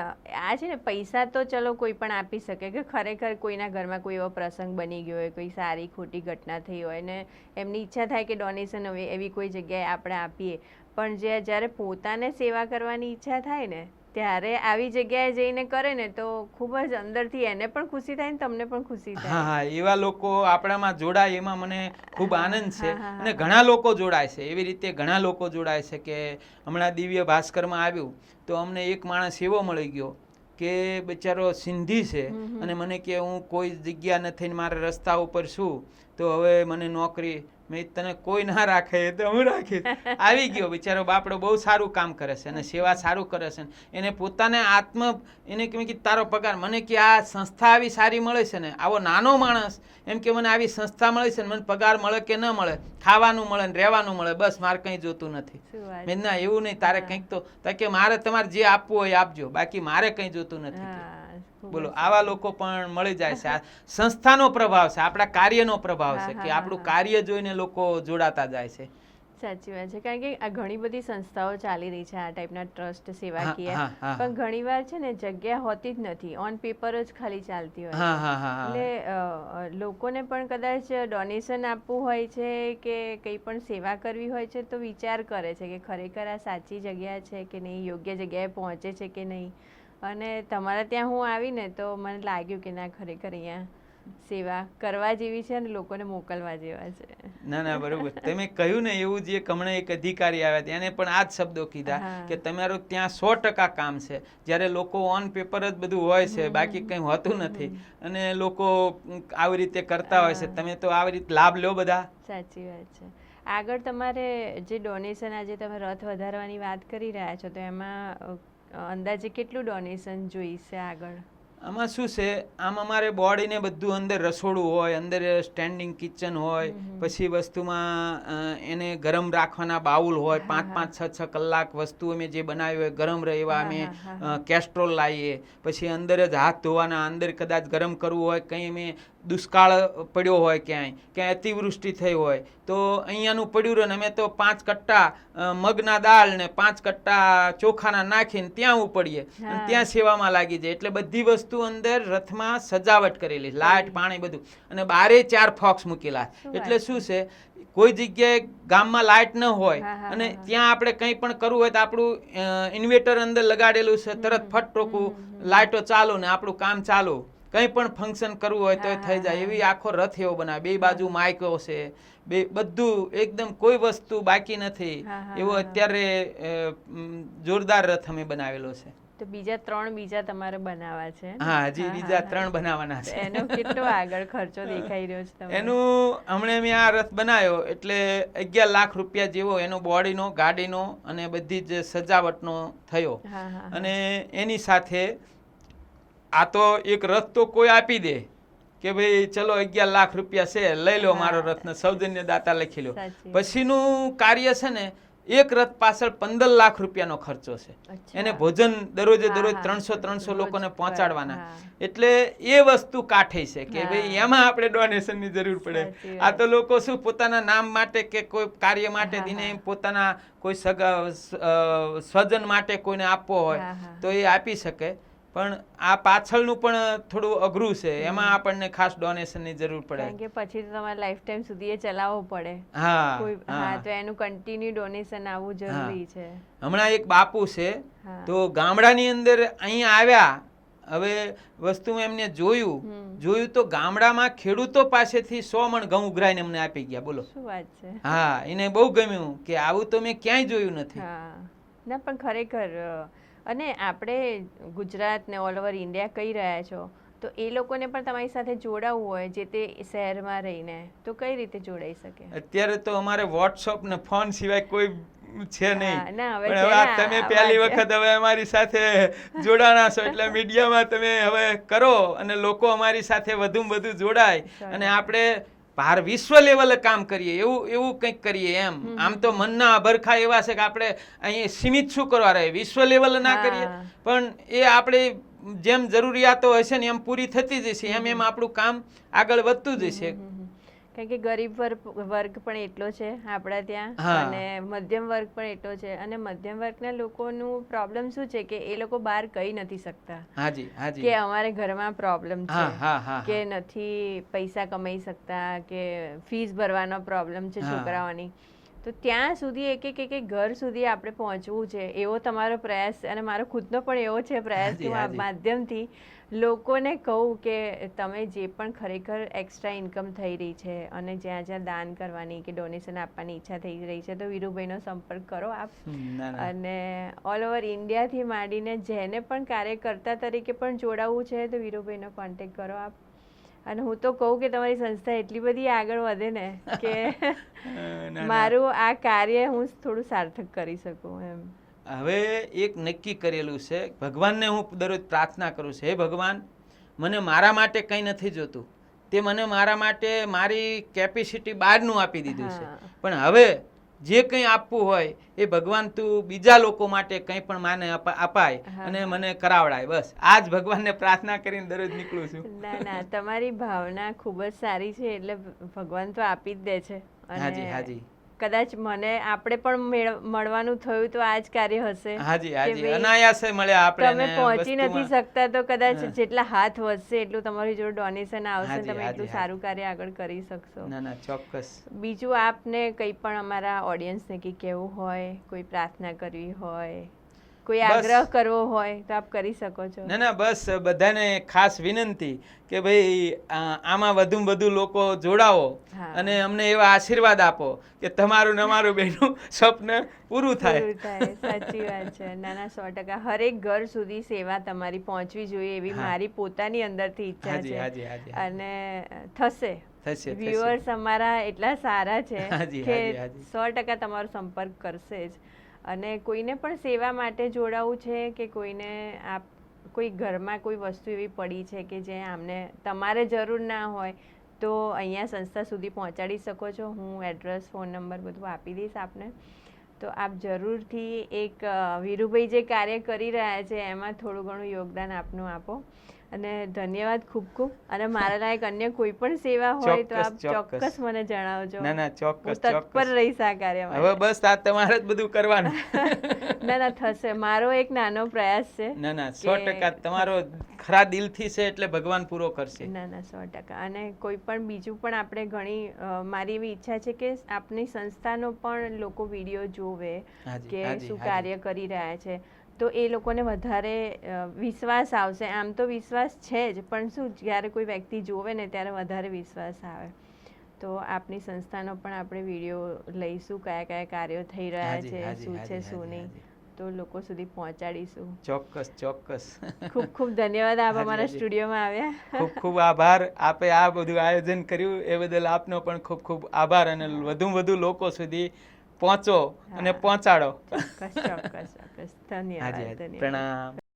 આ છે ને, પૈસા તો ચલો કોઈ પણ આપી શકે, કે ખરેખર કોઈના ઘરમાં કોઈ એવો પ્રસંગ બની ગયો હોય, કોઈ સારી ખોટી ઘટના થઈ હોય ને એમની ઈચ્છા થાય કે ડોનેશન એવી કોઈ જગ્યાએ આપણે આપીએ, પણ જ્યારે પોતાને સેવા કરવાની ઈચ્છા થાય ને ત્યારે આવી જગ્યાએ જઈને કરે ને તો ખૂબ જ અંદરથી એને પણ ખુશી થાય ને તમને પણ ખુશી થાય. હા, એવા લોકો આપણામાં જોડાય એમાં મને ખૂબ આનંદ છે. અને ઘણા લોકો જોડાય છે, એવી રીતે ઘણા લોકો જોડાય છે કે હમણાં દિવ્ય ભાસ્કરમાં આવ્યું તો અમને એક માણસ એવો મળી ગયો કે બિચારો સિંધી છે, અને મને કે હું કોઈ જગ્યા નથી, મારે રસ્તા ઉપર છું, તો હવે મને નોકરી, મેં તને કોઈ ના રાખે તો હું રાખીશ. આવી ગયો બિચારો બાપડો, બહુ સારું કામ કરે છે અને સેવા સારું કરે છે. એને પોતાને એને કે તારો પગાર, મને કે આ સંસ્થા આવી સારી મળે છે ને, આવો નાનો માણસ એમ કે મને આવી સંસ્થા મળે છે ને, મને પગાર મળે કે ન મળે, ખાવાનું મળે ને રહેવાનું મળે, બસ મારે કંઈ જોતું નથી. મેં ના, એવું નહીં, તારે કંઈક તો કે મારે તમારે જે આપવું હોય આપજો, બાકી મારે કંઈ જોતું નથી. બોલો, આવા લોકો પણ મળી જાય છે. આ સંસ્થાનો પ્રભાવ છે, આપણા કાર્યનો પ્રભાવ છે કે આપણું કાર્ય જોઈને લોકો જોડાતા જાય છે. સાચી વાત છે. કારણ કે આ ઘણી બધી સંસ્થાઓ ચાલી રહી છે આ ટાઈપના ટ્રસ્ટ સેવાકીય, પણ ઘણીવાર છે ને જગ્યા હોતી જ નથી, ઓન પેપર જ ખાલી ચાલતી હોય. એટલે લોકોને પણ કદાચ ડોનેશન આપવું હોય છે કે કંઈ પણ સેવા કરવી હોય છે તો વિચાર કરે છે કે ખરેખર આ સાચી જગ્યા છે કે નહીં, યોગ્ય જગ્યાએ પહોંચે છે કે નહીં. અને તમારા ત્યાં હું આવીને તો મને લાગ્યું કે ના, ખરેખર અહીંયા સેવા કરવા જેવી છે અને લોકોને મોકલવા જેવા છે. ના, બરોબર. તમે કહ્યું ને એવું જ હમણાં એક અધિકારી આવ્યા હતા, એને પણ આ જ શબ્દો કીધા કે તમારું ત્યાં 100% કામ છે, જ્યારે લોકો ઓન પેપર જ બધું હોય છે, બાકી કંઈ હોતું નથી, અને લોકો આવી રીતે કરતા હોય છે. તમે તો આવી રીતે લાભ લો બધા. સાચી વાત છે. આગળ તમારે જે ડોનેશન, આજે તમે રથ વધારવાની વાત કરી રહ્યા છો, તો એમાં અંદાજે કેટલું ડોનેશન જોઈશે આગળ? આમાં શું છે, આમ અમારે બોડીને બધું અંદર રસોડું હોય, અંદર સ્ટેન્ડિંગ કિચન હોય, પછી વસ્તુમાં એને ગરમ રાખવાના બાઉલ હોય, 5-5, 6-6 કલાક વસ્તુ અમે જે બનાવી હોય ગરમ રહે એવા અમે કેસ્ટ્રોલ લાવીએ. પછી અંદર જ હાથ ધોવાના, અંદર કદાચ ગરમ કરવું હોય, કંઈ અમે દુષ્કાળ પડ્યો હોય, ક્યાંય અતિવૃષ્ટિ થઈ હોય તો અહીંયાનું પડ્યું રહે ને અમે તો 5 કટ્ટા મગના દાળ ને 5 કટ્ટા ચોખાના નાખીને ત્યાં ઉપડીએ અને ત્યાં સેવામાં લાગી જાય. એટલે બધી વસ્તુ અંદર રથમાં સજાવટ કરેલી, લાઇટ, પાણી બધું, અને બારે 4 ફોક્સ મૂકેલા. એટલે શું છે, કોઈ જગ્યાએ ગામમાં લાઇટ ન હોય અને ત્યાં આપણે કંઈ પણ કરવું હોય તો આપણું ઇન્વર્ટર અંદર લગાડેલું છે, તરત ફટ ટોકું લાઇટો ચાલુ ને આપણું કામ ચાલુ. કંઈ પણ ફંક્શન કરવું હોય તો થઈ જાય. એવી આખો રથ એવો બનાવે, 2 બાજુ માઇકો છે, બધું એકદમ કોઈ વસ્તુ બાકી નથી એવો અત્યારે જોરદાર રથ અમે બનાવેલો છે. તો બીજા 3 તમારે બનાવવા છે? હા, હજી બીજા 3 બનાવવાના તો છે. એનો કેટલો આગળ ખર્ચો દેખાઈ રહ્યો છે તમને? એનું હમણાં મેં આ રથ બનાવ્યો એટલે 11 લાખ રૂપિયા જેવો એનો બોડીનો, ગાડીનો અને બધી જ સજાવટનો થયો. અને એની સાથે આ તો એક રથ તો કોઈ આપી દે કે ભાઈ ચલો 11 લાખ રૂપિયા છે, લઈ લો મારો રથને, સૌજન્ય દાતા લખી લો. પછીનું કાર્ય છે ને, એક રથ પાછળ 15 લાખ રૂપિયાનો ખર્ચો છે. એને ભોજન દરરોજે 300 લોકોને પહોંચાડવાના. એટલે એ વસ્તુ કાઠી છે કે ભાઈ એમાં આપણે ડોનેશનની જરૂર પડે. આ તો લોકો શું પોતાના નામ માટે કે કોઈ કાર્ય માટે દિને પોતાના કોઈ સ્વજન માટે કોઈને આપવો હોય તો એ આપી શકે, પણ આ પાછળનું પણ થોડું અઘરું છે. એમાં આપણને ખાસ ડોનેશનની જરૂર પડે, કારણ કે પછી તો તમારે લાઈફ ટાઈમ સુધી એ ચલાવવો પડે. તો એનું કન્ટિન્યુ ડોનેશન આવવું જરૂરી છે. હમણાં એક બાપુ છે, તો ગામડાની અંદર અહીંયા આવ્યા. હવે વસ્તુ એમને જોયું તો ગામડામાં ખેડૂતો પાસેથી 100 મણ ઘઉં ઉઘરાઈને અમને આપી ગયા. બોલો શું વાત છે. હા, એને બહુ ગમ્યું કે આવું તો મેં ક્યાંય જોયું નથી. ના પણ ખરેખર, અને આપણે ગુજરાત ને ઓલ ઓવર ઇન્ડિયા કહી રહ્યા છો, તો એ લોકોને પણ તમારી સાથે જોડાવવું હોય જે તે શહેરમાં રહીને, તો કઈ રીતે જોડાઈ શકે? અત્યારે તો અમારે વોટ્સઅપ ને ફોન સિવાય કોઈ છે નહીં. પણ હવે તમે પહેલી વખત હવે અમારી સાથે જોડાણા છો એટલે મીડિયામાં તમે હવે કરો અને લોકો અમારી સાથે વધુમાં વધુ જોડાય અને આપણે વિશ્વ લેવલે કામ કરીએ, એવું કંઈક કરીએ એમ. આમ તો મનના અભરખા એવા છે કે આપણે અહીં સીમિત શું કરવા રહે, વિશ્વ લેવલ ના કરીએ, પણ એ આપણે જેમ જરૂરિયાતો હશે ને એમ પૂરી થતી જશે, એમ આપણું કામ આગળ વધતું જશે. કારણ કે ગરીબ વર્ગ પણ એટલો છે આપણા ત્યાં, અને મધ્યમ વર્ગ પણ એટલો છે. અને મધ્યમ વર્ગના લોકોનું પ્રોબ્લેમ શું છે કે એ લોકો બહાર કહી નથી શકતા કે અમારે ઘરમાં પ્રોબ્લેમ છે, કે નથી પૈસા કમાઈ શકતા, કે ફીસ ભરવાનો પ્રોબ્લેમ છે છોકરાઓની. તો ત્યાં સુધી એક ઘર સુધી આપણે પહોંચવું છે, એવો તમારો પ્રયાસ, અને મારો ખુદનો પણ એવો છે પ્રયાસ કે હું આ માધ્યમથી લોકોને કહું કે તમે જે પણ ખરેખર એક્સ્ટ્રા ઇન્કમ થઈ રહી છે અને જ્યાં જ્યાં દાન કરવાની કે ડોનેશન આપવાની ઈચ્છા થઈ રહી છે, તો વીરુભાઈનો સંપર્ક કરો આપ. અને ઓલ ઓવર ઇન્ડિયાથી માંડીને જેને પણ કાર્યકર્તા તરીકે પણ જોડાવવું છે તો વીરુભાઈનો કોન્ટેક્ટ કરો આપ. અને હું તો કહું કે તમારી સંસ્થા એટલી બધી આગળ વધે ને કે મારું આ કાર્ય હું થોડું સાર્થક કરી શકું એમ. હવે એક નક્કી કરેલું છે, ભગવાનને હું દરરોજ પ્રાર્થના કરું છું, હે ભગવાન, મને મારા માટે કંઈ નથી જોતું, તે મને મારા માટે મારી કેપેસિટી બહારનું આપી દીધું છે, પણ હવે જે કંઈ આપવું હોય એ ભગવાન તું બીજા લોકો માટે કંઈ પણ માને અપાય અને મને કરાવડાય. બસ આ જ ભગવાનને પ્રાર્થના કરીને દરરોજ નીકળું છું. ના, તમારી ભાવના ખૂબ જ સારી છે, એટલે ભગવાન તો આપી જ દે છે. હાજી. કદાચ મને આપણે પણ મળવાનું થયું તો આ જ કાર્ય હશે. અનાયાસે મળ્યા આપણે. તમે પહોંચી નથી શકતા તો કદાચ જેટલા હાથ વધશે એટલું તમારી જોડે ડોનેશન આવશે, તમે એટલું સારું કાર્ય આગળ કરી શકશો. ના, ચોક્કસ. બીજું આપને કંઈ પણ અમારા ઓડિયન્સને કંઈ કહેવું હોય, કોઈ પ્રાર્થના કરવી હોય, કોઈ આગ્રહ કરવો હોય તો આપ કરી શકો છો. ના, બસ બધાને ખાસ વિનંતી કે ભાઈ આમાં વધુ લોકો જોડાવો અને અમને એવા આશીર્વાદ આપો કે તમારું અમારું બેનું સ્વપ્ન પૂરું થાય. સાચી વાત છે. ના, 100%. હરેક ઘર સુધી સેવા તમારી પહોંચવી જોઈએ એવી મારી પોતાની અંદરથી ઈચ્છા છે, અને થશે. વ્યુઅર્સ અમારા એટલા સારા છે કે 100% તમારો સંપર્ક કરશે જ. અને કોઈને પણ સેવા માટે જોડાવું છે કે કોઈને કોઈ ઘરમાં કોઈ વસ્તુ એવી પડી છે કે જે આમને તમારે જરૂર ના હોય, તો અહીંયા સંસ્થા સુધી પહોંચાડી શકો છો. હું એડ્રેસ, ફોન નંબર બધું આપી દઈશ આપને. તો આપ જરૂરથી એક વીરુભાઈ જે કાર્ય કરી રહ્યા છે એમાં થોડું ઘણું યોગદાન આપનું આપો. અને ધન્યવાદ ખૂબ ખૂબ. અને મારા લાયક અન્ય કોઈ પણ સેવા હોય તો આપ ચોક્કસ મને જણાવજો. ના, ચોક્કસ. તત્પર રહીશ આ કાર્યમાં. હવે બસ આ તમારે જ બધું કરવાનું. ના, થશે. મારો એક નાનો પ્રયાસ છે. ના, 100% તમારો ખરા દિલથી છે એટલે ભગવાન પૂરો કરશે. ના, 100%. અને કોઈ પણ બીજું પણ આપણે ઘણી, મારી એવી ઈચ્છા છે કે આપની સંસ્થાનો પણ લોકો વિડીયો જોવે કે શું કાર્ય કરી રહ્યા છે, તો એ લોકોને વધારે વિશ્વાસ આવશે. આમ તો વિશ્વાસ છે જ, પણ શું જ્યારે કોઈ વ્યક્તિ જોવે ને ત્યારે વધારે વિશ્વાસ આવે. તો આપની સંસ્થાનો પણ આપણે વિડીયો લઈશું, કયા કયા કાર્યો થઈ રહ્યા છે, શું છે શું નહીં. વાતો લોકો સુધી પહોંચાડીશું. ચોક્કસ ચોક્કસ. ખૂબ ખૂબ ધન્યવાદ, આપ અમારા હાજી. સ્ટુડિયોમાં આવ્યા. ખૂબ ખૂબ આભાર. આપે આ બધું આયોજન કર્યું એ બદલ આપનો પણ ખૂબ ખૂબ આભાર, અને વધુમાં વધુ લોકો સુધી પહોંચો અને પહોંચાડો. ચોક્કસ ચોક્કસ ચોક્કસ. ધન્યવાદ હાજી હાજી. ધન્યવાદ. પ્રણામ.